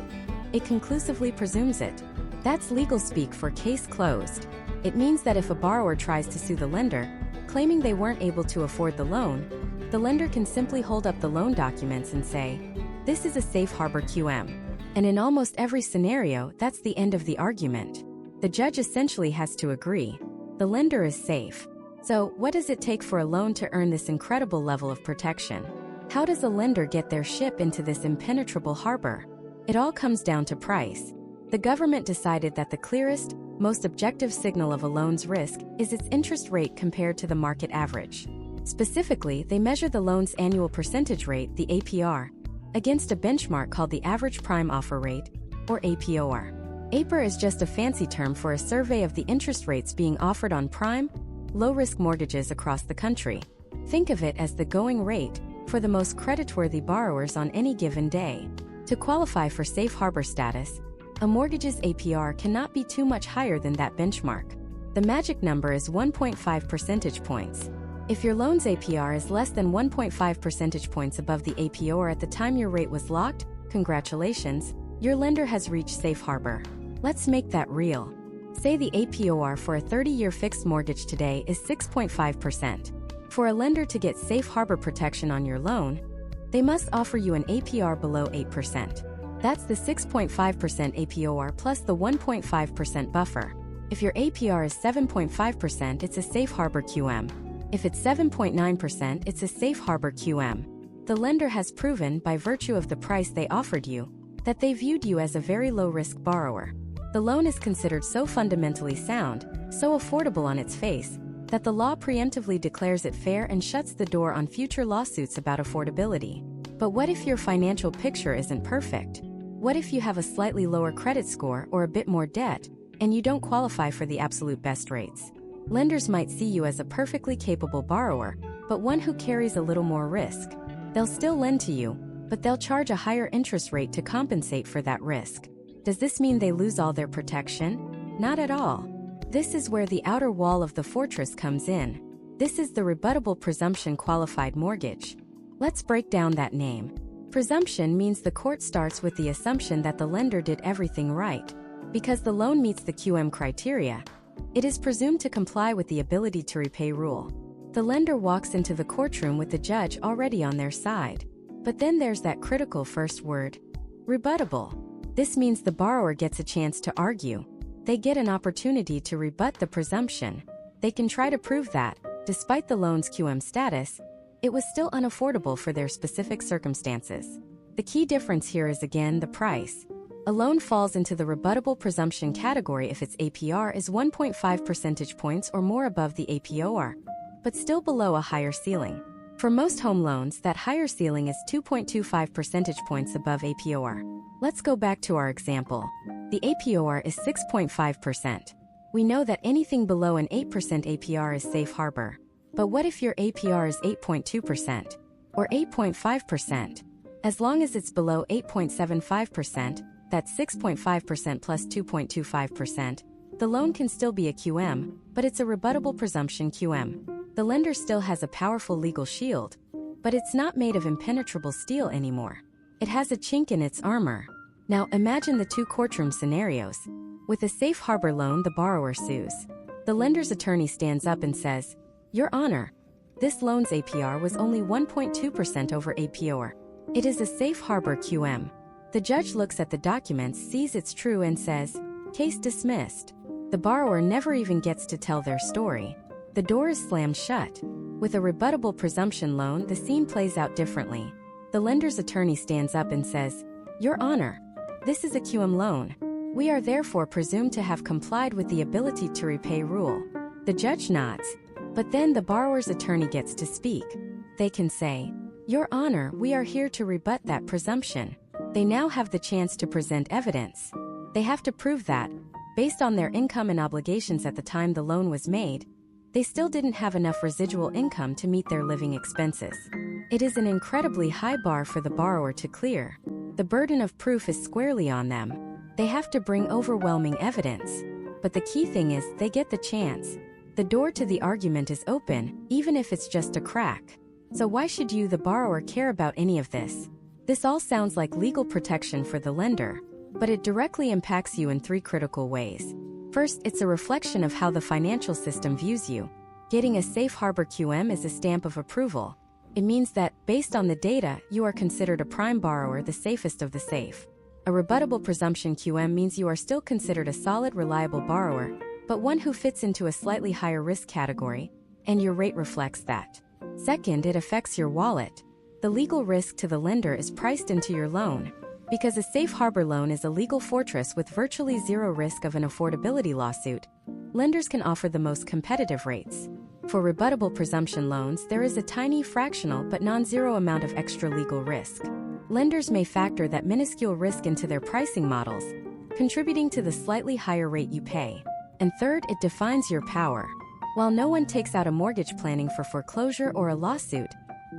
It conclusively presumes it. That's legal speak for case closed. It means that if a borrower tries to sue the lender, claiming they weren't able to afford the loan, the lender can simply hold up the loan documents and say, "This is a safe harbor QM." And in almost every scenario, that's the end of the argument. The judge essentially has to agree. The lender is safe. So, what does it take for a loan to earn this incredible level of protection? How does a lender get their ship into this impenetrable harbor? It all comes down to price. The government decided that the clearest, most objective signal of a loan's risk is its interest rate compared to the market average. Specifically, they measure the loan's annual percentage rate, the APR, against a benchmark called the average prime offer rate, or APOR. APR is just a fancy term for a survey of the interest rates being offered on prime, low-risk mortgages across the country. Think of it as the going rate for the most creditworthy borrowers on any given day. To qualify for safe harbor status, a mortgage's APR cannot be too much higher than that benchmark. The magic number is 1.5 percentage points. If your loan's APR is less than 1.5 percentage points above the APOR at the time your rate was locked, congratulations, your lender has reached safe harbor. Let's make that real. Say the APOR for a 30-year fixed mortgage today is 6.5%. For a lender to get safe harbor protection on your loan, they must offer you an APR below 8%. That's the 6.5% APOR plus the 1.5% buffer. If your APR is 7.5%, it's a safe harbor QM. If it's 7.9%, it's a safe harbor QM. The lender has proven, by virtue of the price they offered you, that they viewed you as a very low-risk borrower. The loan is considered so fundamentally sound, so affordable on its face, that the law preemptively declares it fair and shuts the door on future lawsuits about affordability. But what if your financial picture isn't perfect? What if you have a slightly lower credit score or a bit more debt, and you don't qualify for the absolute best rates? Lenders might see you as a perfectly capable borrower, but one who carries a little more risk. They'll still lend to you, but they'll charge a higher interest rate to compensate for that risk. Does this mean they lose all their protection? Not at all. This is where the outer wall of the fortress comes in. This is the rebuttable presumption qualified mortgage. Let's break down that name. Presumption means the court starts with the assumption that the lender did everything right. Because the loan meets the QM criteria, it is presumed to comply with the ability to repay rule. The lender walks into the courtroom with the judge already on their side. But then there's that critical first word, rebuttable. This means the borrower gets a chance to argue. They get an opportunity to rebut the presumption. They can try to prove that, despite the loan's QM status, it was still unaffordable for their specific circumstances. The key difference here is again the price. A loan falls into the rebuttable presumption category if its APR is 1.5 percentage points or more above the APOR, but still below a higher ceiling. For most home loans, that higher ceiling is 2.25 percentage points above APOR. Let's go back to our example. The APOR is 6.5%. We know that anything below an 8% APR is safe harbor. But what if your APR is 8.2% or 8.5%? As long as it's below 8.75%, that's 6.5% plus 2.25%, the loan can still be a QM, but it's a rebuttable presumption QM. The lender still has a powerful legal shield, but it's not made of impenetrable steel anymore. It has a chink in its armor. Now imagine the two courtroom scenarios. With a safe harbor loan, the borrower sues. The lender's attorney stands up and says, "Your Honor, this loan's APR was only 1.2% over APOR. It is a safe harbor QM." The judge looks at the documents, sees it's true, and says, "Case dismissed." The borrower never even gets to tell their story. The door is slammed shut. With a rebuttable presumption loan, the scene plays out differently. The lender's attorney stands up and says, "Your Honor, this is a QM loan. We are therefore presumed to have complied with the ability to repay rule." The judge nods. But then the borrower's attorney gets to speak. They can say, "Your Honor, we are here to rebut that presumption." They now have the chance to present evidence. They have to prove that, based on their income and obligations at the time the loan was made, they still didn't have enough residual income to meet their living expenses. It is an incredibly high bar for the borrower to clear. The burden of proof is squarely on them. They have to bring overwhelming evidence. But the key thing is, they get the chance. The door to the argument is open, even if it's just a crack. So why should you, the borrower, care about any of this? This all sounds like legal protection for the lender, but it directly impacts you in three critical ways. First, it's a reflection of how the financial system views you. Getting a safe harbor QM is a stamp of approval. It means that, based on the data, you are considered a prime borrower, the safest of the safe. A rebuttable presumption QM means you are still considered a solid, reliable borrower, but one who fits into a slightly higher risk category, and your rate reflects that. Second, it affects your wallet. The legal risk to the lender is priced into your loan. Because a safe harbor loan is a legal fortress with virtually zero risk of an affordability lawsuit, lenders can offer the most competitive rates. For rebuttable presumption loans, there is a tiny fractional but non-zero amount of extra legal risk. Lenders may factor that minuscule risk into their pricing models, contributing to the slightly higher rate you pay. And third, it defines your power. While no one takes out a mortgage planning for foreclosure or a lawsuit,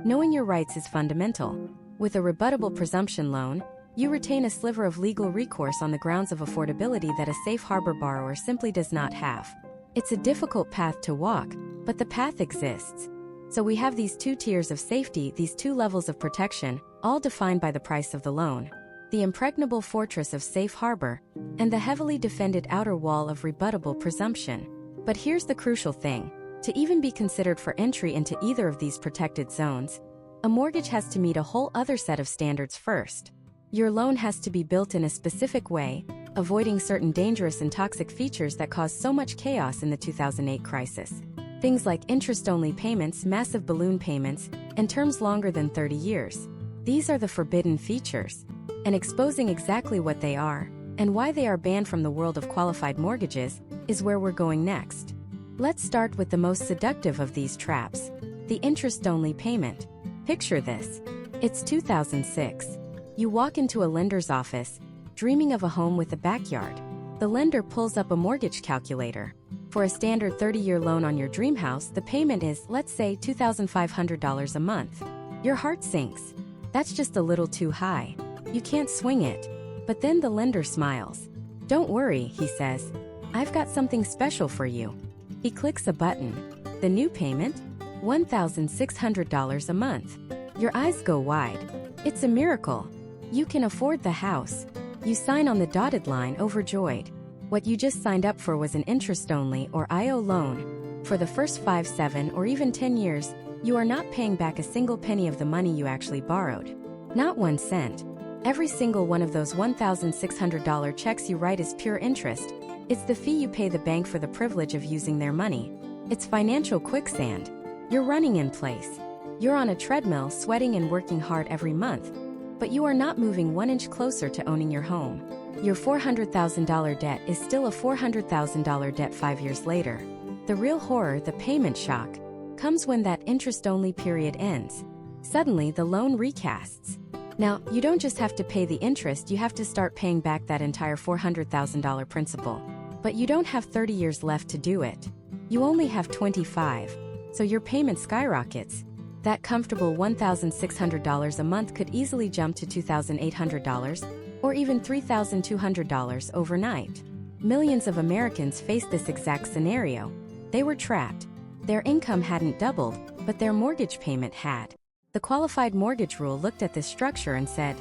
knowing your rights is fundamental. With a rebuttable presumption loan, you retain a sliver of legal recourse on the grounds of affordability that a safe harbor borrower simply does not have. It's a difficult path to walk, but the path exists. So we have these two tiers of safety, these two levels of protection, all defined by the price of the loan. the impregnable fortress of safe harbor, and the heavily defended outer wall of rebuttable presumption. But here's the crucial thing. To even be considered for entry into either of these protected zones, a mortgage has to meet a whole other set of standards first. Your loan has to be built in a specific way, avoiding certain dangerous and toxic features that caused so much chaos in the 2008 crisis. Things like interest-only payments, massive balloon payments, and terms longer than 30 years. These are the forbidden features. And exposing exactly what they are, and why they are banned from the world of qualified mortgages, is where we're going next. Let's start with the most seductive of these traps, the interest-only payment. Picture this. It's 2006. You walk into a lender's office, dreaming of a home with a backyard. The lender pulls up a mortgage calculator. For a standard 30-year loan on your dream house, the payment is, let's say, $2,500 a month. Your heart sinks. That's just a little too high. You can't swing it. But then the lender smiles. Don't worry, he says. I've got something special for you. He clicks a button. The new payment? $1,600 a month. Your eyes go wide. It's a miracle. You can afford the house. You sign on the dotted line, overjoyed. What you just signed up for was an interest-only or IO loan. For the first 5, 7, or even 10 years, you are not paying back a single penny of the money you actually borrowed. Not 1 cent. Every single one of those $1,600 checks you write is pure interest. It's the fee you pay the bank for the privilege of using their money. It's financial quicksand. You're running in place. You're on a treadmill, sweating and working hard every month. But you are not moving 1 inch closer to owning your home. Your $400,000 debt is still a $400,000 debt 5 years later. The real horror, the payment shock, comes when that interest-only period ends. Suddenly, the loan recasts. Now, you don't just have to pay the interest, you have to start paying back that entire $400,000 principal. But you don't have 30 years left to do it. You only have 25. So your payment skyrockets. That comfortable $1,600 a month could easily jump to $2,800, or even $3,200 overnight. Millions of Americans faced this exact scenario. They were trapped. Their income hadn't doubled, but their mortgage payment had. The qualified mortgage rule looked at this structure and said,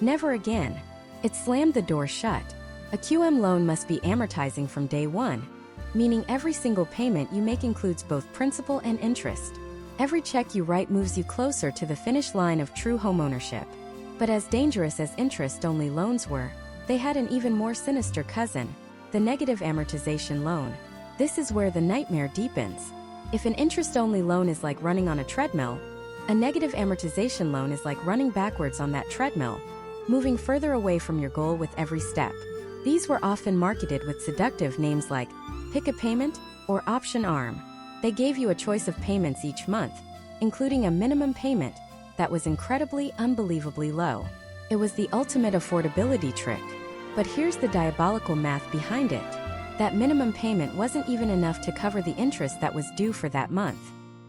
never again. It slammed the door shut. A QM loan must be amortizing from day one, meaning every single payment you make includes both principal and interest. Every check you write moves you closer to the finish line of true homeownership. But as dangerous as interest-only loans were, they had an even more sinister cousin, the negative amortization loan. This is where the nightmare deepens. If an interest-only loan is like running on a treadmill, a negative amortization loan is like running backwards on that treadmill, moving further away from your goal with every step. These were often marketed with seductive names like Pick a Payment or Option Arm. They gave you a choice of payments each month, including a minimum payment that was incredibly, unbelievably low. It was the ultimate affordability trick. But here's the diabolical math behind it. That minimum payment wasn't even enough to cover the interest that was due for that month.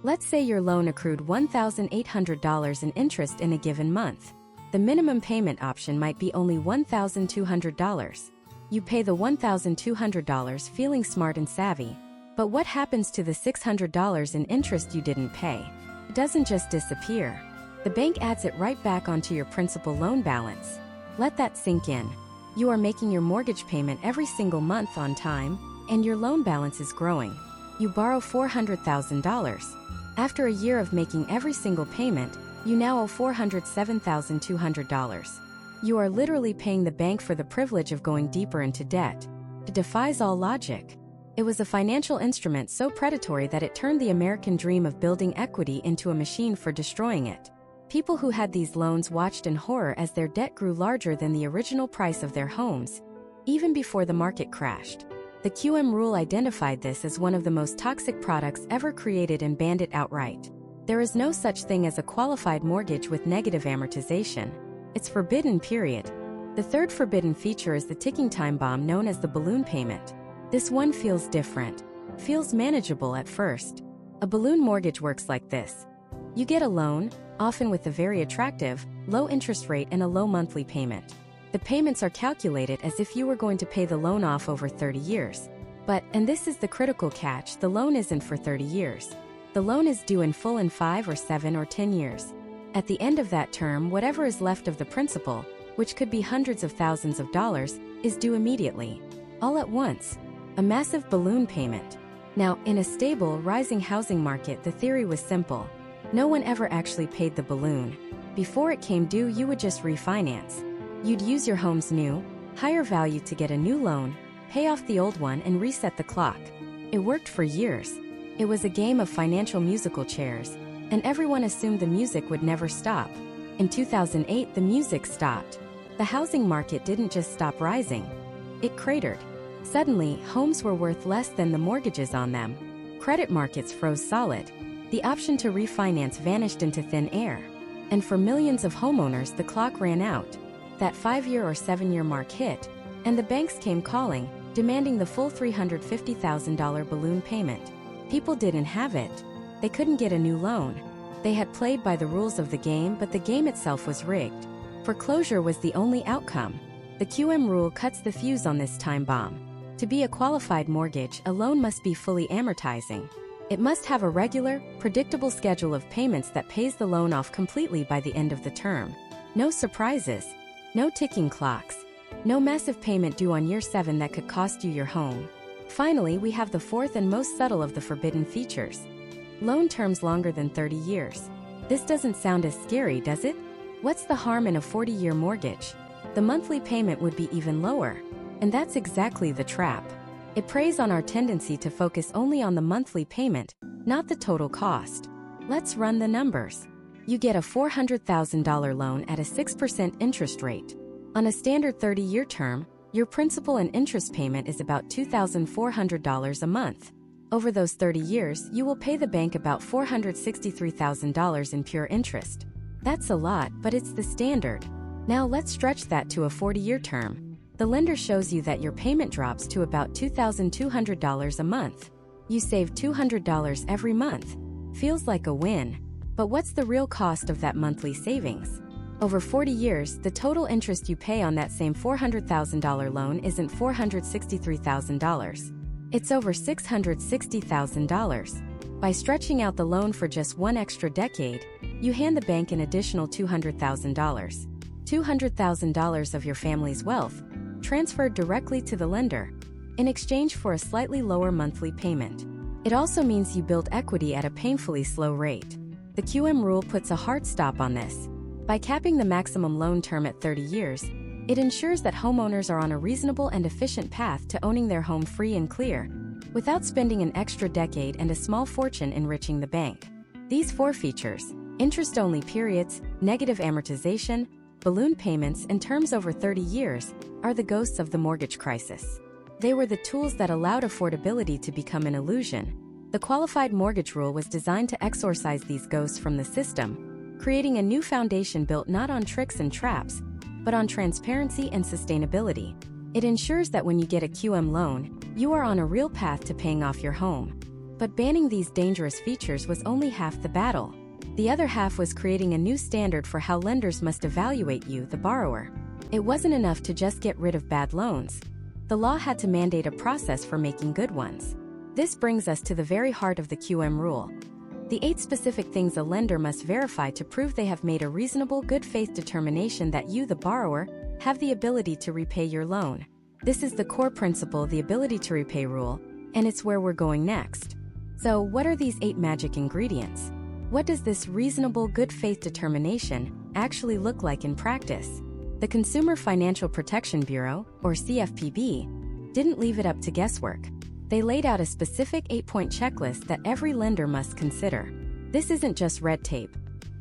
Let's say your loan accrued $1,800 in interest in a given month. The minimum payment option might be only $1,200. You pay the $1,200 feeling smart and savvy. But what happens to the $600 in interest you didn't pay? It doesn't just disappear. The bank adds it right back onto your principal loan balance. Let that sink in. You are making your mortgage payment every single month on time, and your loan balance is growing. You borrow $400,000. After a year of making every single payment, you now owe $407,200. You are literally paying the bank for the privilege of going deeper into debt. It defies all logic. It was a financial instrument so predatory that it turned the American dream of building equity into a machine for destroying it. People who had these loans watched in horror as their debt grew larger than the original price of their homes, even before the market crashed. The QM rule identified this as one of the most toxic products ever created and banned it outright. There is no such thing as a qualified mortgage with negative amortization. It's forbidden, period. The third forbidden feature is the ticking time bomb known as the balloon payment. This one feels different. Feels manageable at first. A balloon mortgage works like this. You get a loan, often with a very attractive, low interest rate and a low monthly payment. The payments are calculated as if you were going to pay the loan off over 30 years. But, and this is the critical catch, the loan isn't for 30 years. The loan is due in full in 5 or 7 or 10 years. At the end of that term, whatever is left of the principal, which could be hundreds of thousands of dollars, is due immediately. All at once. A massive balloon payment. Now, in a stable, rising housing market, the theory was simple. No one ever actually paid the balloon. Before it came due, you would just refinance. You'd use your home's new, higher value to get a new loan, pay off the old one, and reset the clock. It worked for years. It was a game of financial musical chairs, and everyone assumed the music would never stop. In 2008, the music stopped. The housing market didn't just stop rising. It cratered. Suddenly, homes were worth less than the mortgages on them. Credit markets froze solid. The option to refinance vanished into thin air. And for millions of homeowners, the clock ran out. That 5-year or 7-year mark hit, and the banks came calling, demanding the full $350,000 balloon payment. People didn't have it. They couldn't get a new loan. They had played by the rules of the game, but the game itself was rigged. Foreclosure was the only outcome. The QM rule cuts the fuse on this time bomb. To be a qualified mortgage, a loan must be fully amortizing. It must have a regular, predictable schedule of payments that pays the loan off completely by the end of the term. No surprises. No ticking clocks. No massive payment due on year 7 that could cost you your home. Finally, we have the fourth and most subtle of the forbidden features. Loan terms longer than 30 years. This doesn't sound as scary, does it? What's the harm in a 40-year mortgage? The monthly payment would be even lower. And that's exactly the trap. It preys on our tendency to focus only on the monthly payment, not the total cost. Let's run the numbers. You get a $400,000 loan at a 6% interest rate. On a standard 30-year term, your principal and interest payment is about $2,400 a month. Over those 30 years, you will pay the bank about $463,000 in pure interest. That's a lot, but it's the standard. Now let's stretch that to a 40-year term. The lender shows you that your payment drops to about $2,200 a month. You save $200 every month. Feels like a win. But what's the real cost of that monthly savings? Over 40 years, the total interest you pay on that same $400,000 loan isn't $463,000. It's over $660,000. By stretching out the loan for just one extra decade, you hand the bank an additional $200,000. $200,000 of your family's wealth, transferred directly to the lender, in exchange for a slightly lower monthly payment. It also means you build equity at a painfully slow rate. The QM rule puts a hard stop on this. By capping the maximum loan term at 30 years, it ensures that homeowners are on a reasonable and efficient path to owning their home free and clear, without spending an extra decade and a small fortune enriching the bank. These 4 features, interest-only periods, negative amortization, balloon payments, and terms over 30 years, are the ghosts of the mortgage crisis. They were the tools that allowed affordability to become an illusion. The qualified mortgage rule was designed to exorcise these ghosts from the system, creating a new foundation built not on tricks and traps, but on transparency and sustainability. It ensures that when you get a QM loan, you are on a real path to paying off your home. But banning these dangerous features was only half the battle. The other half was creating a new standard for how lenders must evaluate you, the borrower. It wasn't enough to just get rid of bad loans. The law had to mandate a process for making good ones. This brings us to the very heart of the QM rule. The 8 specific things a lender must verify to prove they have made a reasonable good faith determination that you, the borrower, have the ability to repay your loan. This is the core principle, the ability to repay rule, and it's where we're going next. So, what are these 8 magic ingredients? What does this reasonable good faith determination actually look like in practice? The Consumer Financial Protection Bureau, or CFPB, didn't leave it up to guesswork. They laid out a specific 8-point checklist that every lender must consider. This isn't just red tape.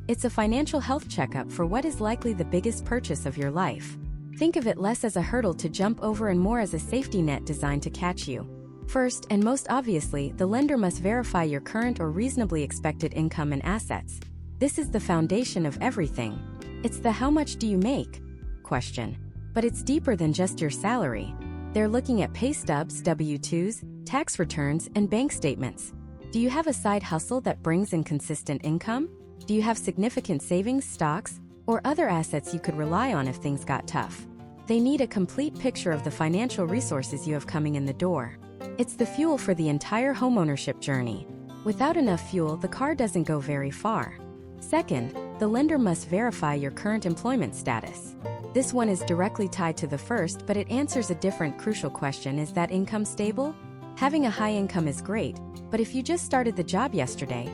It's a financial health checkup for what is likely the biggest purchase of your life. Think of it less as a hurdle to jump over and more as a safety net designed to catch you. First, and most obviously, the lender must verify your current or reasonably expected income and assets. This is the foundation of everything. It's the "how much do you make?" question. But it's deeper than just your salary. They're looking at pay stubs, W-2s, tax returns, and bank statements. Do you have a side hustle that brings in consistent income? Do you have significant savings, stocks, or other assets you could rely on if things got tough? They need a complete picture of the financial resources you have coming in the door. It's the fuel for the entire homeownership journey. Without enough fuel, the car doesn't go very far. Second, the lender must verify your current employment status. This one is directly tied to the first, but it answers a different crucial question: is that income stable? Having a high income is great, but if you just started the job yesterday,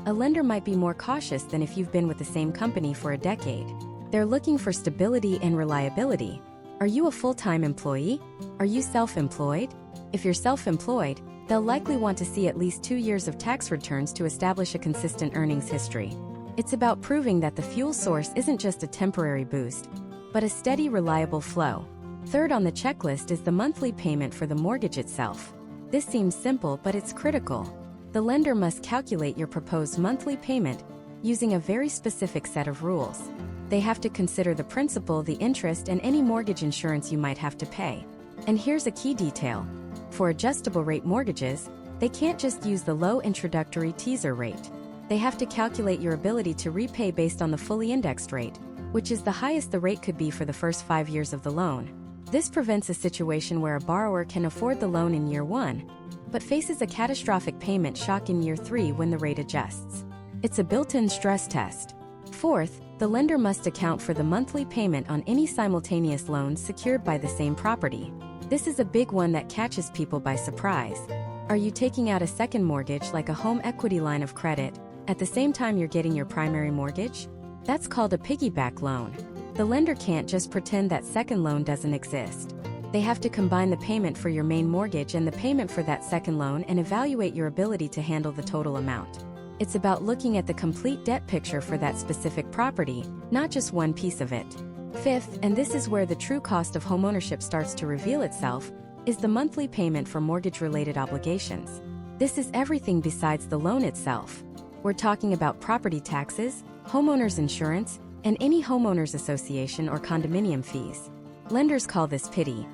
a lender might be more cautious than if you've been with the same company for a decade. They're looking for stability and reliability. Are you a full-time employee? Are you self-employed? If you're self-employed, they'll likely want to see at least 2 years of tax returns to establish a consistent earnings history. It's about proving that the fuel source isn't just a temporary boost, but a steady, reliable flow. Third on the checklist is the monthly payment for the mortgage itself. This seems simple, but it's critical. The lender must calculate your proposed monthly payment using a very specific set of rules. They have to consider the principal, the interest, and any mortgage insurance you might have to pay. And here's a key detail. For adjustable rate mortgages, they can't just use the low introductory teaser rate. They have to calculate your ability to repay based on the fully indexed rate, which is the highest the rate could be for the first 5 years of the loan. This prevents a situation where a borrower can afford the loan in year 1, but faces a catastrophic payment shock in year 3 when the rate adjusts. It's a built-in stress test. Fourth, the lender must account for the monthly payment on any simultaneous loans secured by the same property. This is a big one that catches people by surprise. Are you taking out a second mortgage, like a home equity line of credit, at the same time you're getting your primary mortgage? That's called a piggyback loan. The lender can't just pretend that second loan doesn't exist. They have to combine the payment for your main mortgage and the payment for that second loan and evaluate your ability to handle the total amount. It's about looking at the complete debt picture for that specific property, not just one piece of it. Fifth, and this is where the true cost of homeownership starts to reveal itself, is the monthly payment for mortgage-related obligations. This is everything besides the loan itself. We're talking about property taxes, homeowners insurance, and any homeowners association or condominium fees. Lenders call this PITI: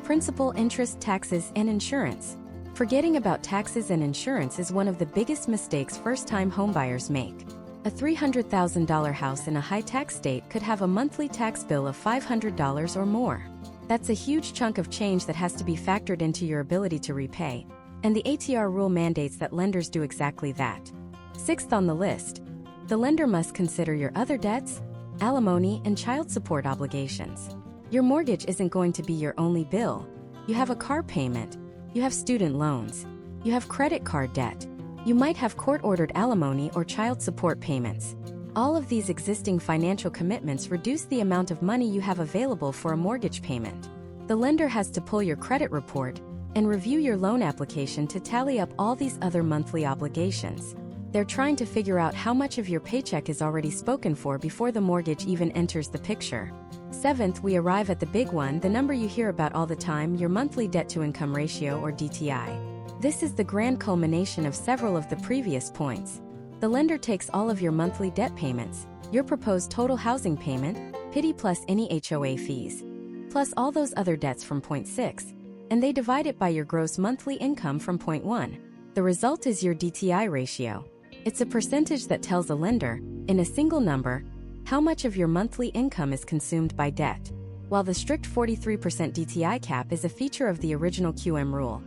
principal, interest, taxes, and insurance. Forgetting about taxes and insurance is one of the biggest mistakes first-time homebuyers make. A $300,000 house in a high-tax state could have a monthly tax bill of $500 or more. That's a huge chunk of change that has to be factored into your ability to repay, and the ATR rule mandates that lenders do exactly that. Sixth on the list, the lender must consider your other debts, alimony, and child support obligations. Your mortgage isn't going to be your only bill. You have a car payment, you have student loans, you have credit card debt, you might have court-ordered alimony or child support payments. All of these existing financial commitments reduce the amount of money you have available for a mortgage payment. The lender has to pull your credit report and review your loan application to tally up all these other monthly obligations. They're trying to figure out how much of your paycheck is already spoken for before the mortgage even enters the picture. Seventh, we arrive at the big one, the number you hear about all the time, your monthly debt-to-income ratio, or DTI. This is the grand culmination of several of the previous points. The lender takes all of your monthly debt payments, your proposed total housing payment, PITI plus any HOA fees, plus all those other debts from point 6, and they divide it by your gross monthly income from point 1. The result is your DTI ratio. It's a percentage that tells a lender, in a single number, how much of your monthly income is consumed by debt. While the strict 43% DTI cap is a feature of the original QM rule,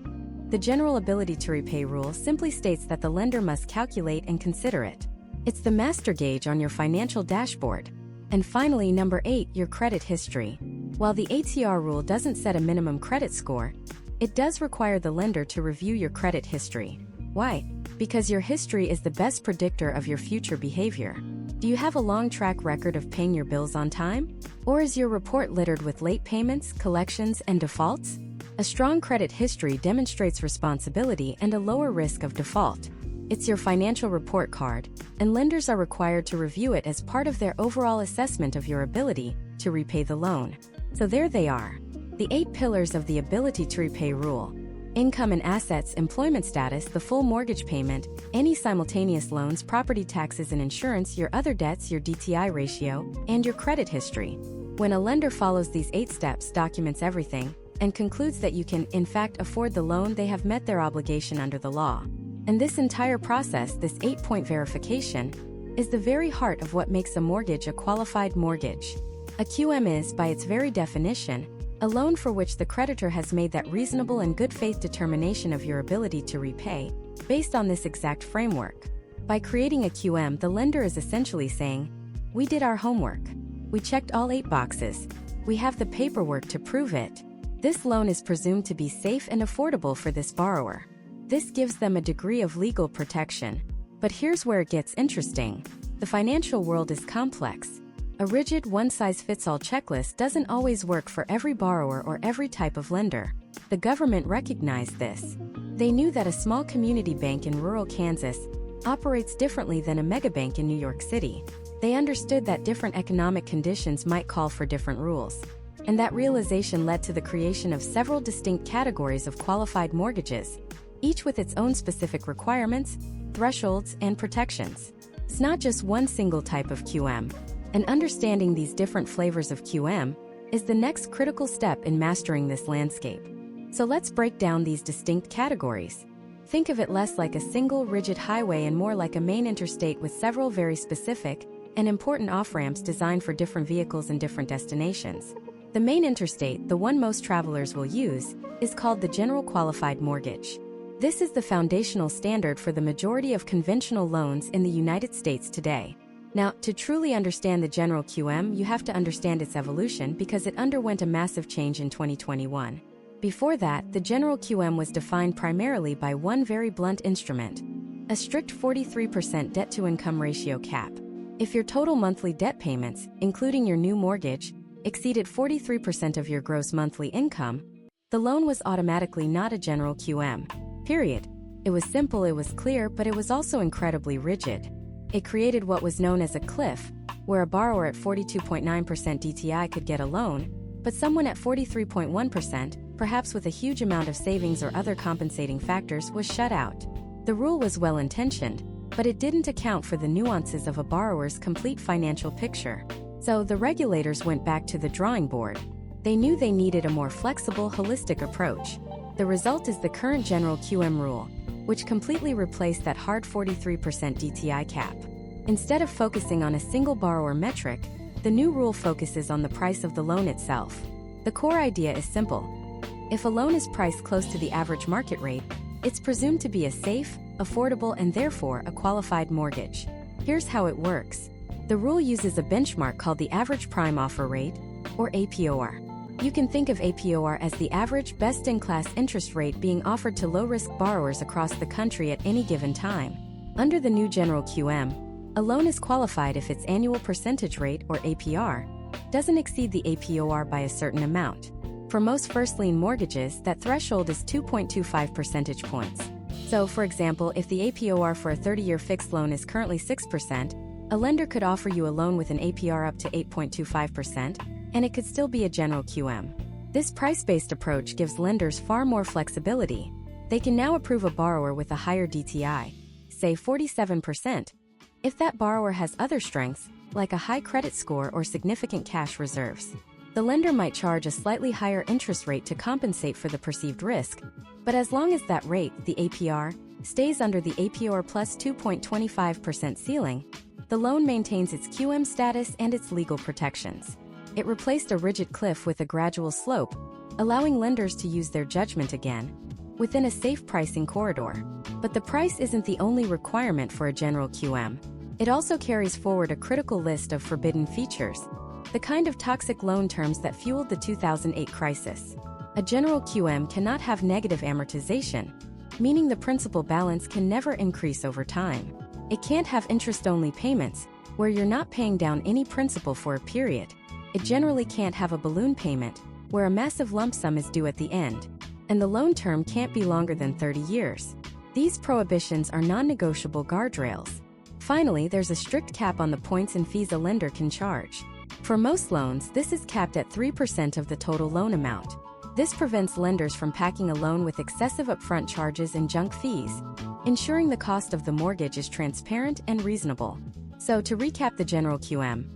the general ability to repay rule simply states that the lender must calculate and consider it. It's the master gauge on your financial dashboard. And finally, number 8, your credit history. While the ATR rule doesn't set a minimum credit score, it does require the lender to review your credit history. Why? Because your history is the best predictor of your future behavior. Do you have a long track record of paying your bills on time? Or is your report littered with late payments, collections, and defaults? A strong credit history demonstrates responsibility and a lower risk of default. It's your financial report card, and lenders are required to review it as part of their overall assessment of your ability to repay the loan. So there they are, the 8 pillars of the ability to repay rule: income and assets, employment status, the full mortgage payment, any simultaneous loans, property taxes and insurance, your other debts, your DTI ratio, and your credit history. When a lender follows these 8 steps, documents everything, and concludes that you can, in fact, afford the loan, they have met their obligation under the law. And this entire process, this 8-point verification, is the very heart of what makes a mortgage a qualified mortgage. A QM is, by its very definition, a loan for which the creditor has made that reasonable and good faith determination of your ability to repay, based on this exact framework. By creating a QM, the lender is essentially saying, We did our homework. We checked all 8 boxes. We have the paperwork to prove it. This loan is presumed to be safe and affordable for this borrower. This gives them a degree of legal protection. But here's where it gets interesting. The financial world is complex. A rigid one-size-fits-all checklist doesn't always work for every borrower or every type of lender. The government recognized this. They knew that a small community bank in rural Kansas operates differently than a megabank in New York City. They understood that different economic conditions might call for different rules. And that realization led to the creation of several distinct categories of qualified mortgages, each with its own specific requirements, thresholds, and protections. It's not just one single type of QM. And understanding these different flavors of QM is the next critical step in mastering this landscape. So let's break down these distinct categories. Think of it less like a single rigid highway and more like a main interstate with several very specific and important off-ramps designed for different vehicles and different destinations. The main interstate, the one most travelers will use, is called the General Qualified Mortgage. This is the foundational standard for the majority of conventional loans in the United States today. Now, to truly understand the General QM, you have to understand its evolution because it underwent a massive change in 2021. Before that, the General QM was defined primarily by one very blunt instrument: a strict 43% debt-to-income ratio cap. If your total monthly debt payments, including your new mortgage, exceeded 43% of your gross monthly income, the loan was automatically not a General QM. Period. It was simple, it was clear, but it was also incredibly rigid. It created what was known as a cliff, where a borrower at 42.9% DTI could get a loan, but someone at 43.1%, perhaps with a huge amount of savings or other compensating factors, was shut out. The rule was well-intentioned, but it didn't account for the nuances of a borrower's complete financial picture. So the regulators went back to the drawing board. They knew they needed a more flexible, holistic approach. The result is the current General QM rule, which completely replaced that hard 43% DTI cap. Instead of focusing on a single borrower metric, the new rule focuses on the price of the loan itself. The core idea is simple. If a loan is priced close to the average market rate, it's presumed to be a safe, affordable, and therefore a qualified mortgage. Here's how it works. The rule uses a benchmark called the average prime offer rate, or APOR. You can think of APOR as the average best-in-class interest rate being offered to low-risk borrowers across the country at any given time. Under the new General QM, a loan is qualified if its annual percentage rate, or APR, doesn't exceed the APOR by a certain amount. For most first-lien mortgages, that threshold is 2.25 percentage points. So, for example, if the APOR for a 30-year fixed loan is currently 6%, a lender could offer you a loan with an APR up to 8.25%, and it could still be a General QM. This price-based approach gives lenders far more flexibility. They can now approve a borrower with a higher DTI, say 47%, if that borrower has other strengths, like a high credit score or significant cash reserves. The lender might charge a slightly higher interest rate to compensate for the perceived risk, but as long as that rate, the APR, stays under the APOR plus 2.25% ceiling, the loan maintains its QM status and its legal protections. It replaced a rigid cliff with a gradual slope, allowing lenders to use their judgment again, within a safe pricing corridor. But the price isn't the only requirement for a General QM. It also carries forward a critical list of forbidden features, the kind of toxic loan terms that fueled the 2008 crisis. A General QM cannot have negative amortization, meaning the principal balance can never increase over time. It can't have interest-only payments, where you're not paying down any principal for a period. It generally can't have a balloon payment, where a massive lump sum is due at the end. And the loan term can't be longer than 30 years. These prohibitions are non-negotiable guardrails. Finally, there's a strict cap on the points and fees a lender can charge. For most loans, this is capped at 3% of the total loan amount. This prevents lenders from packing a loan with excessive upfront charges and junk fees, ensuring the cost of the mortgage is transparent and reasonable. So to recap the General QM,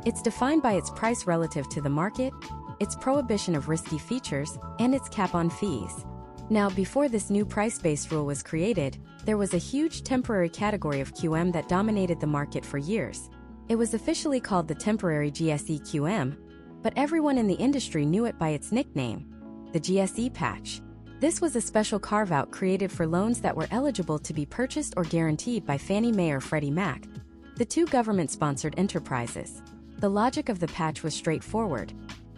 it's defined by its price relative to the market, its prohibition of risky features, and its cap on fees. Now, before this new price-based rule was created, there was a huge temporary category of QM that dominated the market for years. It was officially called the temporary GSE QM, but everyone in the industry knew it by its nickname, the GSE patch. This was a special carve-out created for loans that were eligible to be purchased or guaranteed by Fannie Mae or Freddie Mac, the two government-sponsored enterprises. The logic of the patch was straightforward.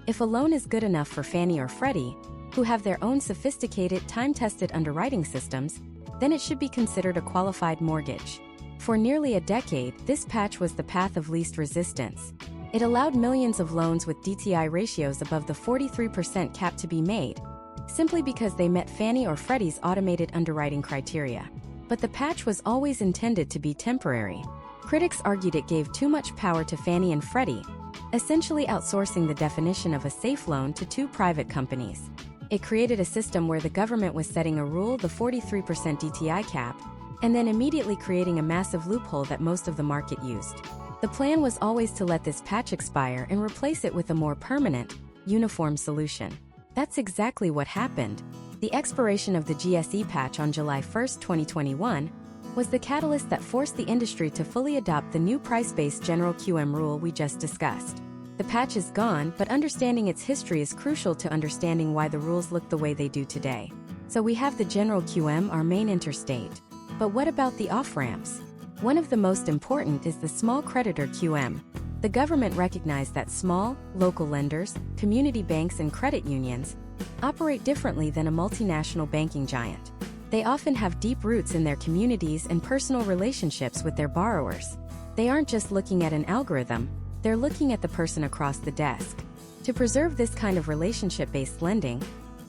If a loan is good enough for Fannie or Freddie, who have their own sophisticated, time-tested underwriting systems, then it should be considered a qualified mortgage. For nearly a decade, this patch was the path of least resistance. It allowed millions of loans with DTI ratios above the 43% cap to be made, simply because they met Fannie or Freddie's automated underwriting criteria. But the patch was always intended to be temporary. Critics argued it gave too much power to Fannie and Freddie, essentially outsourcing the definition of a safe loan to two private companies. It created a system where the government was setting a rule, the 43% DTI cap, and then immediately creating a massive loophole that most of the market used. The plan was always to let this patch expire and replace it with a more permanent, uniform solution. That's exactly what happened. The expiration of the GSE patch on July 1, 2021, was the catalyst that forced the industry to fully adopt the new price-based general QM rule we just discussed. The patch is gone, but understanding its history is crucial to understanding why the rules look the way they do today. So we have the general QM, our main interstate. But what about the off-ramps? One of the most important is the small creditor QM. The government recognized that small, local lenders, community banks and credit unions operate differently than a multinational banking giant. They often have deep roots in their communities and personal relationships with their borrowers. They aren't just looking at an algorithm, they're looking at the person across the desk. To preserve this kind of relationship-based lending,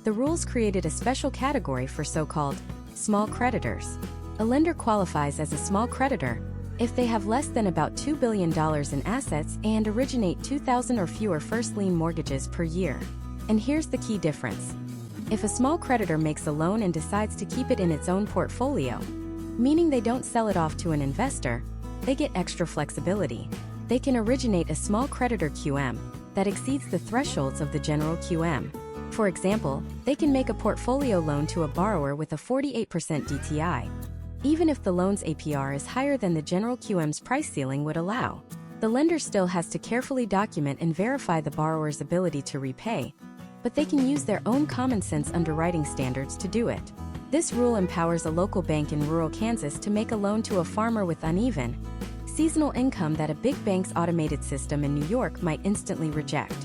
the rules created a special category for so-called small creditors. A lender qualifies as a small creditor if they have less than about $2 billion in assets and originate 2,000 or fewer first lien mortgages per year. And here's the key difference. If a small creditor makes a loan and decides to keep it in its own portfolio, meaning they don't sell it off to an investor, they get extra flexibility. They can originate a small creditor QM that exceeds the thresholds of the general QM. For example, they can make a portfolio loan to a borrower with a 48% DTI, even if the loan's APR is higher than the general QM's price ceiling would allow. The lender still has to carefully document and verify the borrower's ability to repay, but they can use their own common-sense underwriting standards to do it. This rule empowers a local bank in rural Kansas to make a loan to a farmer with uneven, seasonal income that a big bank's automated system in New York might instantly reject.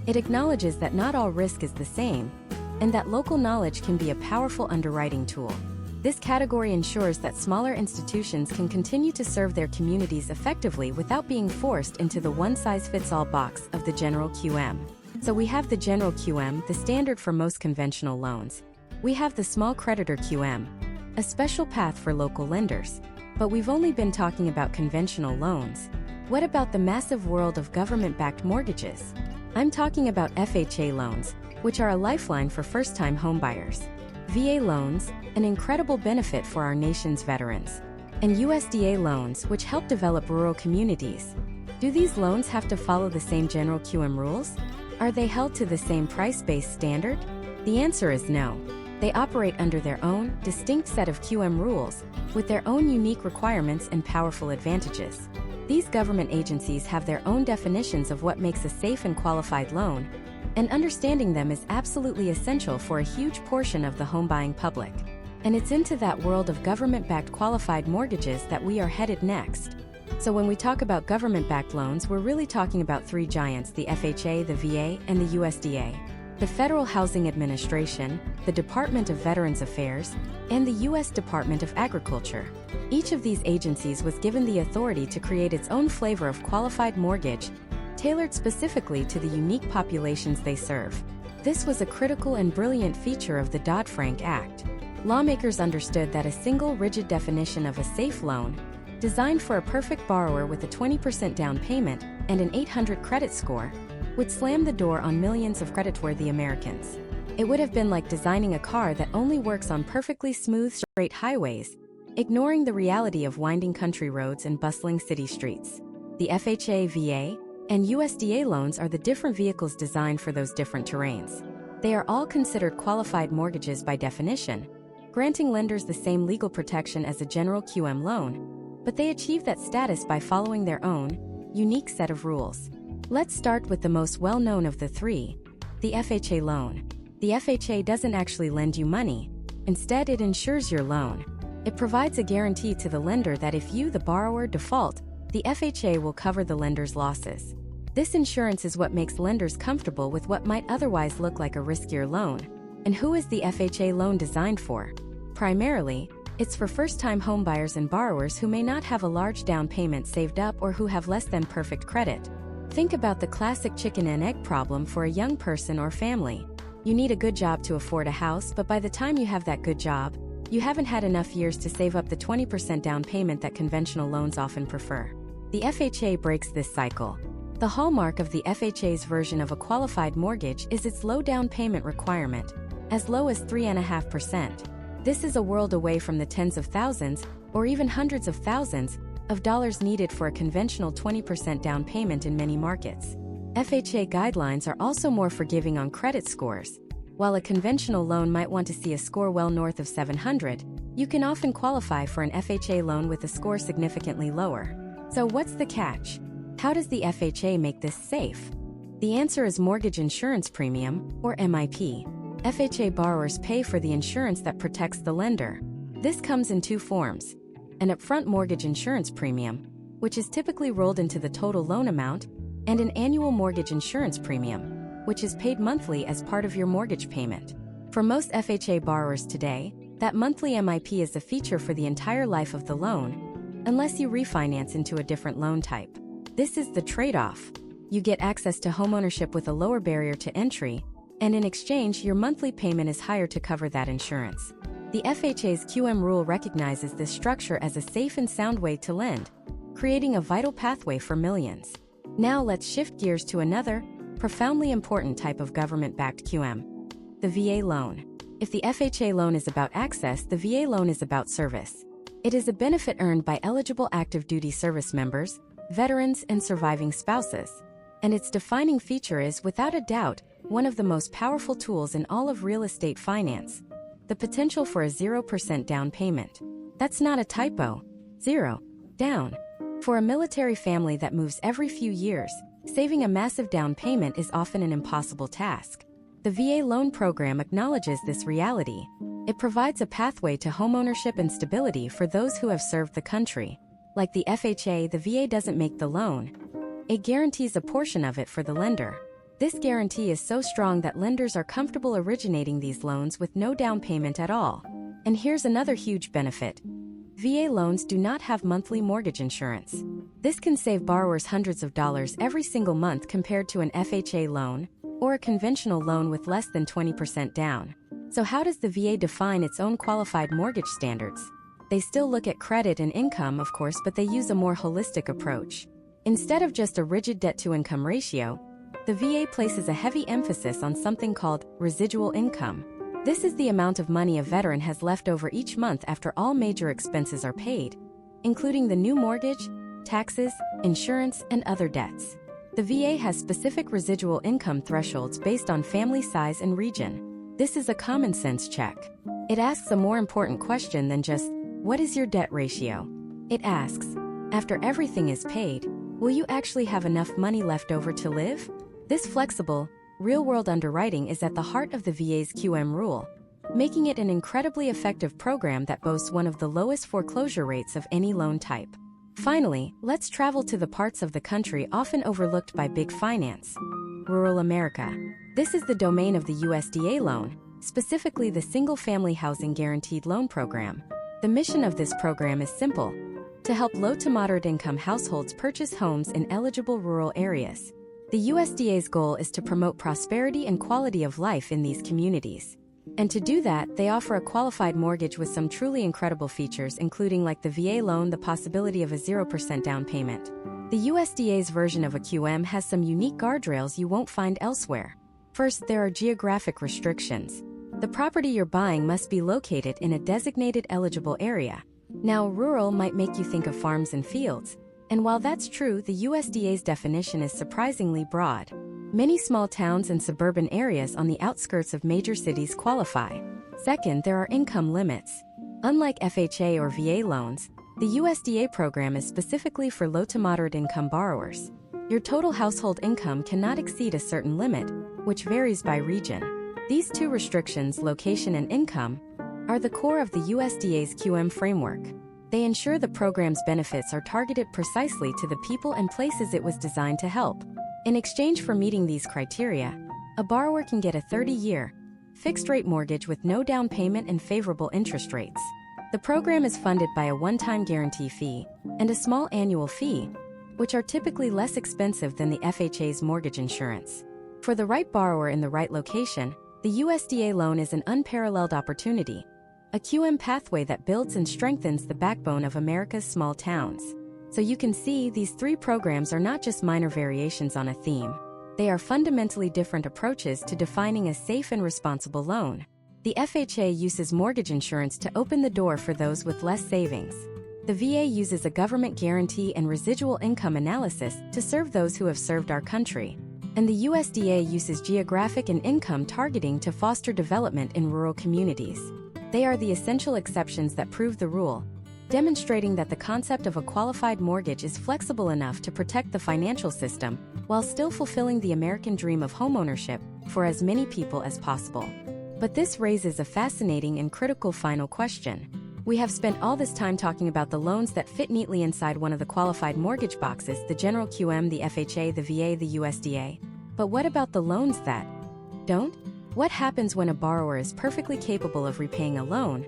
It acknowledges that not all risk is the same, and that local knowledge can be a powerful underwriting tool. This category ensures that smaller institutions can continue to serve their communities effectively without being forced into the one-size-fits-all box of the general QM. So we have the general QM, the standard for most conventional loans. We have the small creditor QM, a special path for local lenders. But we've only been talking about conventional loans. What about the massive world of government-backed mortgages? I'm talking about FHA loans, which are a lifeline for first-time homebuyers. VA loans, an incredible benefit for our nation's veterans. And USDA loans, which help develop rural communities. Do these loans have to follow the same general QM rules? Are they held to the same price-based standard? The answer is no. They operate under their own, distinct set of QM rules, with their own unique requirements and powerful advantages. These government agencies have their own definitions of what makes a safe and qualified loan, and understanding them is absolutely essential for a huge portion of the home-buying public. And it's into that world of government-backed qualified mortgages that we are headed next. So when we talk about government-backed loans, we're really talking about three giants: the FHA, the VA, and the USDA. The Federal Housing Administration, the Department of Veterans Affairs, and the U.S. Department of Agriculture. Each of these agencies was given the authority to create its own flavor of qualified mortgage, tailored specifically to the unique populations they serve. This was a critical and brilliant feature of the Dodd-Frank Act. Lawmakers understood that a single rigid definition of a safe loan, designed for a perfect borrower with a 20% down payment and an 800 credit score, would slam the door on millions of creditworthy Americans. It would have been like designing a car that only works on perfectly smooth, straight highways, ignoring the reality of winding country roads and bustling city streets. The FHA, VA, and USDA loans are the different vehicles designed for those different terrains. They are all considered qualified mortgages by definition, granting lenders the same legal protection as a general QM loan, but they achieve that status by following their own, unique set of rules. Let's start with the most well-known of the three, the FHA loan. The FHA doesn't actually lend you money. Instead, it insures your loan. It provides a guarantee to the lender that if you, the borrower, default, The FHA will cover the lender's losses. This insurance is what makes lenders comfortable with what might otherwise look like a riskier loan. And who is the FHA loan designed for? Primarily, it's for first-time homebuyers and borrowers who may not have a large down payment saved up or who have less than perfect credit. Think about the classic chicken and egg problem for a young person or family. You need a good job to afford a house, but by the time you have that good job, you haven't had enough years to save up the 20% down payment that conventional loans often prefer. The FHA breaks this cycle. The hallmark of the FHA's version of a qualified mortgage is its low down payment requirement, as low as 3.5%. This is a world away from the tens of thousands, or even hundreds of thousands, of dollars needed for a conventional 20% down payment in many markets. FHA guidelines are also more forgiving on credit scores. While a conventional loan might want to see a score well north of 700, you can often qualify for an FHA loan with a score significantly lower. So what's the catch? How does the FHA make this safe? The answer is mortgage insurance premium, or MIP. FHA borrowers pay for the insurance that protects the lender. This comes in two forms: an upfront mortgage insurance premium, which is typically rolled into the total loan amount, and an annual mortgage insurance premium, which is paid monthly as part of your mortgage payment. For most FHA borrowers today, that monthly MIP is the feature for the entire life of the loan, unless you refinance into a different loan type. This is the trade-off. You get access to homeownership with a lower barrier to entry, and in exchange, your monthly payment is higher to cover that insurance. The FHA's QM rule recognizes this structure as a safe and sound way to lend, creating a vital pathway for millions. Now let's shift gears to another, profoundly important type of government-backed QM: the VA loan. If the FHA loan is about access, the VA loan is about service. It is a benefit earned by eligible active duty service members, veterans, and surviving spouses. And its defining feature is, without a doubt, one of the most powerful tools in all of real estate finance: the potential for a 0% down payment. That's not a typo. 0 down. For a military family that moves every few years, saving a massive down payment is often an impossible task. The VA loan program acknowledges this reality. It provides a pathway to homeownership and stability for those who have served the country. Like the FHA, the VA doesn't make the loan. It guarantees a portion of it for the lender. This guarantee is so strong that lenders are comfortable originating these loans with no down payment at all. And here's another huge benefit: VA loans do not have monthly mortgage insurance. This can save borrowers hundreds of dollars every single month compared to an FHA loan, or a conventional loan with less than 20% down. So how does the VA define its own qualified mortgage standards? They still look at credit and income, of course, but they use a more holistic approach. Instead of just a rigid debt-to-income ratio, the VA places a heavy emphasis on something called residual income. This is the amount of money a veteran has left over each month after all major expenses are paid, including the new mortgage, taxes, insurance, and other debts. The VA has specific residual income thresholds based on family size and region. This is a common sense check. It asks a more important question than just, what is your debt ratio? It asks, after everything is paid, will you actually have enough money left over to live? This flexible, real-world underwriting is at the heart of the VA's QM rule, making it an incredibly effective program that boasts one of the lowest foreclosure rates of any loan type. Finally, let's travel to the parts of the country often overlooked by big finance: rural America. This is the domain of the USDA loan, specifically the Single-Family Housing Guaranteed Loan Program. The mission of this program is simple: to help low to moderate income households purchase homes in eligible rural areas. The USDA's goal is to promote prosperity and quality of life in these communities. And to do that, they offer a qualified mortgage with some truly incredible features, including, like the VA loan, the possibility of a 0% down payment. The USDA's version of a QM has some unique guardrails you won't find elsewhere. First, there are geographic restrictions. The property you're buying must be located in a designated eligible area. Now, rural might make you think of farms and fields. And while that's true, the USDA's definition is surprisingly broad. Many small towns and suburban areas on the outskirts of major cities qualify. Second, there are income limits. Unlike FHA or VA loans, the USDA program is specifically for low to moderate income borrowers. Your total household income cannot exceed a certain limit, which varies by region. These two restrictions, location and income, are the core of the USDA's QM framework. They ensure the program's benefits are targeted precisely to the people and places it was designed to help. In exchange for meeting these criteria, a borrower can get a 30-year, fixed-rate mortgage with no down payment and favorable interest rates. The program is funded by a one-time guarantee fee and a small annual fee, which are typically less expensive than the FHA's mortgage insurance. For the right borrower in the right location, the USDA loan is an unparalleled opportunity, a QM pathway that builds and strengthens the backbone of America's small towns. So you can see, these three programs are not just minor variations on a theme. They are fundamentally different approaches to defining a safe and responsible loan. The FHA uses mortgage insurance to open the door for those with less savings. The VA uses a government guarantee and residual income analysis to serve those who have served our country. And the USDA uses geographic and income targeting to foster development in rural communities. They are the essential exceptions that prove the rule, demonstrating that the concept of a qualified mortgage is flexible enough to protect the financial system while still fulfilling the American dream of homeownership for as many people as possible. But this raises a fascinating and critical final question. We have spent all this time talking about the loans that fit neatly inside one of the qualified mortgage boxes: the general QM, the FHA, the VA, the USDA. But what about the loans that don't? What happens when a borrower is perfectly capable of repaying a loan,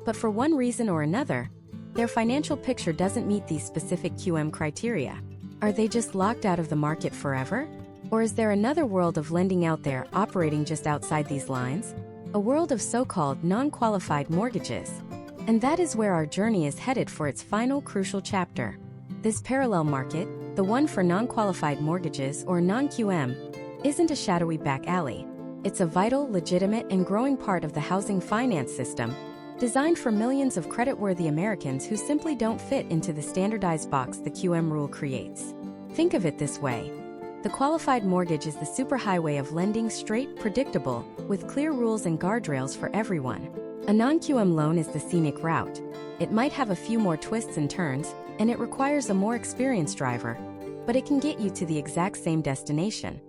but for one reason or another, their financial picture doesn't meet these specific QM criteria? Are they just locked out of the market forever? Or is there another world of lending out there operating just outside these lines? A world of so-called non-qualified mortgages. And that is where our journey is headed for its final crucial chapter. This parallel market, the one for non-qualified mortgages or non-QM, isn't a shadowy back alley. It's a vital, legitimate, and growing part of the housing finance system, designed for millions of creditworthy Americans who simply don't fit into the standardized box the QM rule creates. Think of it this way. The qualified mortgage is the superhighway of lending, straight, predictable, with clear rules and guardrails for everyone. A non-QM loan is the scenic route. It might have a few more twists and turns, and it requires a more experienced driver, but it can get you to the exact same destination: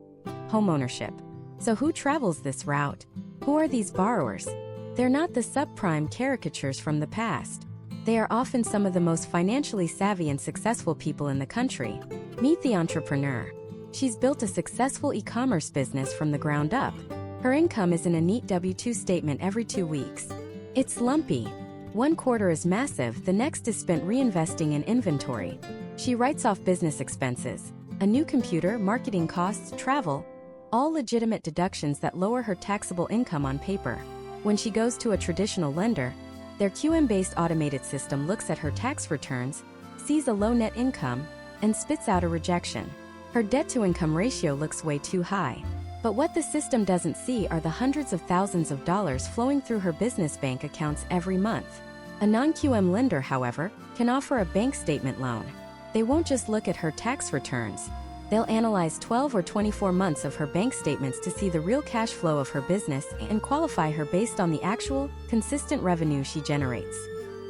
homeownership. So who travels this route? Who are these borrowers? They're not the subprime caricatures from the past. They are often some of the most financially savvy and successful people in the country. Meet the entrepreneur. She's built a successful e-commerce business from the ground up. Her income is in a neat W-2 statement every 2 weeks. It's lumpy. One quarter is massive, the next is spent reinvesting in inventory. She writes off business expenses, a new computer, marketing costs, travel, all legitimate deductions that lower her taxable income on paper. When she goes to a traditional lender, their QM-based automated system looks at her tax returns, sees a low net income, and spits out a rejection. Her debt-to-income ratio looks way too high. But what the system doesn't see are the hundreds of thousands of dollars flowing through her business bank accounts every month. A non-QM lender, however, can offer a bank statement loan. They won't just look at her tax returns. They'll analyze 12 or 24 months of her bank statements to see the real cash flow of her business and qualify her based on the actual, consistent revenue she generates.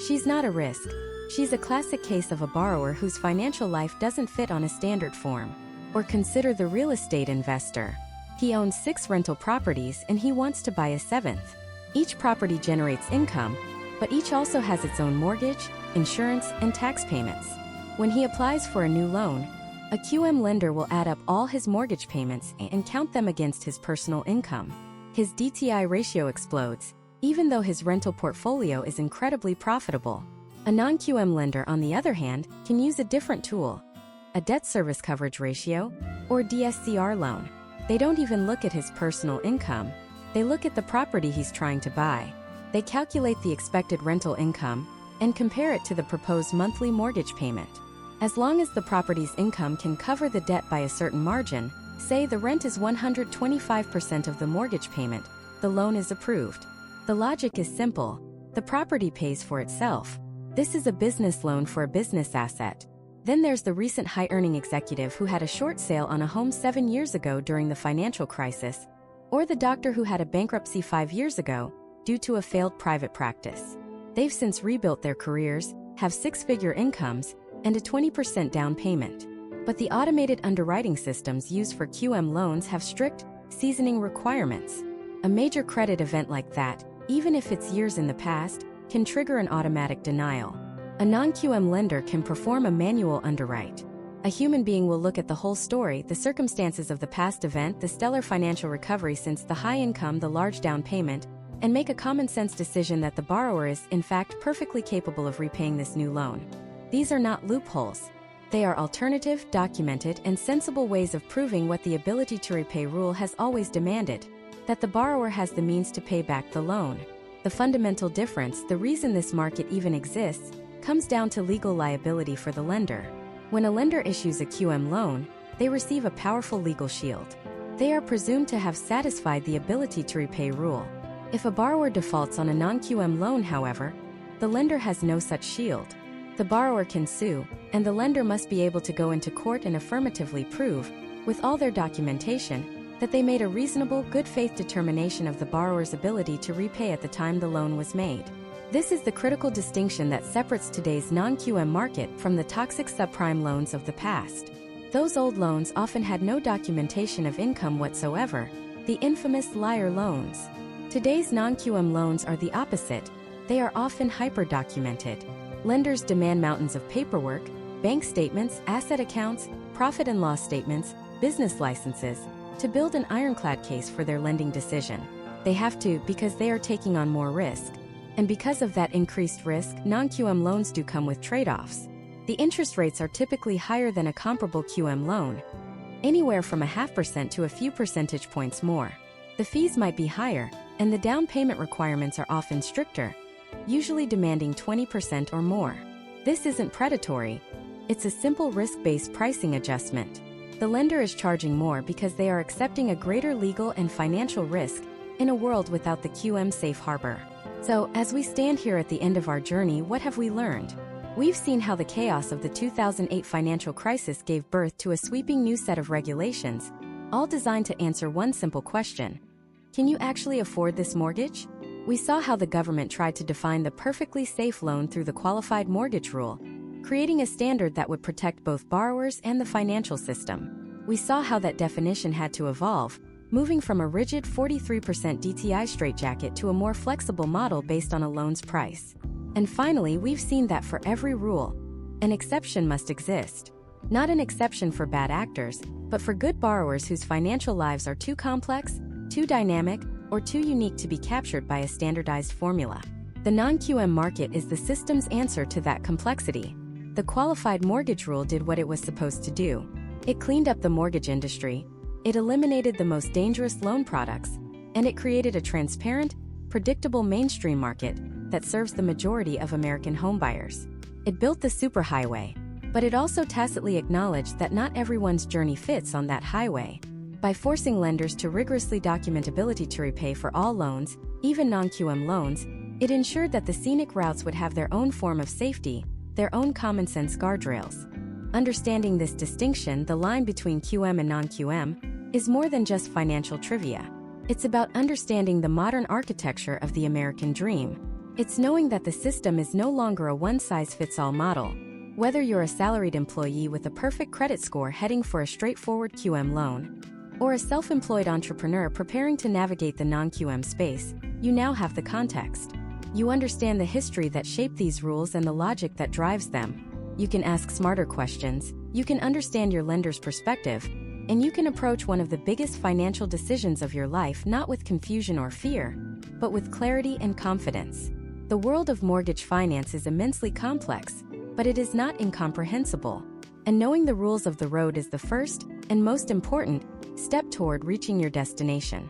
She's not a risk. She's a classic case of a borrower whose financial life doesn't fit on a standard form. Or consider the real estate investor. He owns 6 rental properties and he wants to buy a 7th. Each property generates income, but each also has its own mortgage, insurance, and tax payments. When he applies for a new loan, a QM lender will add up all his mortgage payments and count them against his personal income. His DTI ratio explodes, even though his rental portfolio is incredibly profitable. A non-QM lender, on the other hand, can use a different tool: a debt service coverage ratio, or DSCR loan. They don't even look at his personal income. They look at the property he's trying to buy. They calculate the expected rental income and compare it to the proposed monthly mortgage payment. As long as the property's income can cover the debt by a certain margin, say the rent is 125% of the mortgage payment, the loan is approved. The logic is simple. The property pays for itself. This is a business loan for a business asset. Then there's the recent high-earning executive who had a short sale on a home 7 years ago during the financial crisis, or the doctor who had a bankruptcy 5 years ago due to a failed private practice. They've since rebuilt their careers, have 6-figure incomes, and a 20% down payment. But the automated underwriting systems used for QM loans have strict seasoning requirements. A major credit event like that, even if it's years in the past, can trigger an automatic denial. A non-QM lender can perform a manual underwrite. A human being will look at the whole story, the circumstances of the past event, the stellar financial recovery since the high income, the large down payment, and make a common-sense decision that the borrower is, in fact, perfectly capable of repaying this new loan. These are not loopholes. They are alternative, documented, and sensible ways of proving what the ability to repay rule has always demanded, that the borrower has the means to pay back the loan. The fundamental difference, the reason this market even exists, comes down to legal liability for the lender. When a lender issues a QM loan, they receive a powerful legal shield. They are presumed to have satisfied the ability to repay rule. If a borrower defaults on a non-QM loan, however, the lender has no such shield. The borrower can sue, and the lender must be able to go into court and affirmatively prove, with all their documentation, that they made a reasonable, good faith determination of the borrower's ability to repay at the time the loan was made. This is the critical distinction that separates today's non-QM market from the toxic subprime loans of the past. Those old loans often had no documentation of income whatsoever, the infamous liar loans. Today's non-QM loans are the opposite. They are often hyper-documented. Lenders demand mountains of paperwork, bank statements, asset accounts, profit and loss statements, business licenses, to build an ironclad case for their lending decision. They have to because they are taking on more risk. And because of that increased risk, non-QM loans do come with trade-offs. The interest rates are typically higher than a comparable QM loan, anywhere from 0.5% to a few percentage points more. The fees might be higher, and the down payment requirements are often stricter, usually demanding 20% or more. This isn't predatory. It's a simple risk-based pricing adjustment. The lender is charging more because they are accepting a greater legal and financial risk in a world without the QM safe harbor. So, as we stand here at the end of our journey, what have we learned? We've seen how the chaos of the 2008 financial crisis gave birth to a sweeping new set of regulations, all designed to answer one simple question: can you actually afford this mortgage? We saw how the government tried to define the perfectly safe loan through the qualified mortgage rule, creating a standard that would protect both borrowers and the financial system. We saw how that definition had to evolve, moving from a rigid 43% DTI straitjacket to a more flexible model based on a loan's price. And finally, we've seen that for every rule, an exception must exist. Not an exception for bad actors, but for good borrowers whose financial lives are too complex, too dynamic, or too unique to be captured by a standardized formula. The non-QM market is the system's answer to that complexity. The qualified mortgage rule did what it was supposed to do. It cleaned up the mortgage industry, it eliminated the most dangerous loan products, and it created a transparent, predictable mainstream market that serves the majority of American homebuyers. It built the superhighway, but it also tacitly acknowledged that not everyone's journey fits on that highway. By forcing lenders to rigorously document ability to repay for all loans, even non-QM loans, it ensured that the scenic routes would have their own form of safety, their own common-sense guardrails. Understanding this distinction, the line between QM and non-QM, is more than just financial trivia. It's about understanding the modern architecture of the American dream. It's knowing that the system is no longer a one-size-fits-all model. Whether you're a salaried employee with a perfect credit score heading for a straightforward QM loan, or a self-employed entrepreneur preparing to navigate the non-QM space, you now have the context. You understand the history that shaped these rules and the logic that drives them. You can ask smarter questions, you can understand your lender's perspective, and you can approach one of the biggest financial decisions of your life not with confusion or fear, but with clarity and confidence. The world of mortgage finance is immensely complex, but it is not incomprehensible. And knowing the rules of the road is the first, and most important, step toward reaching your destination.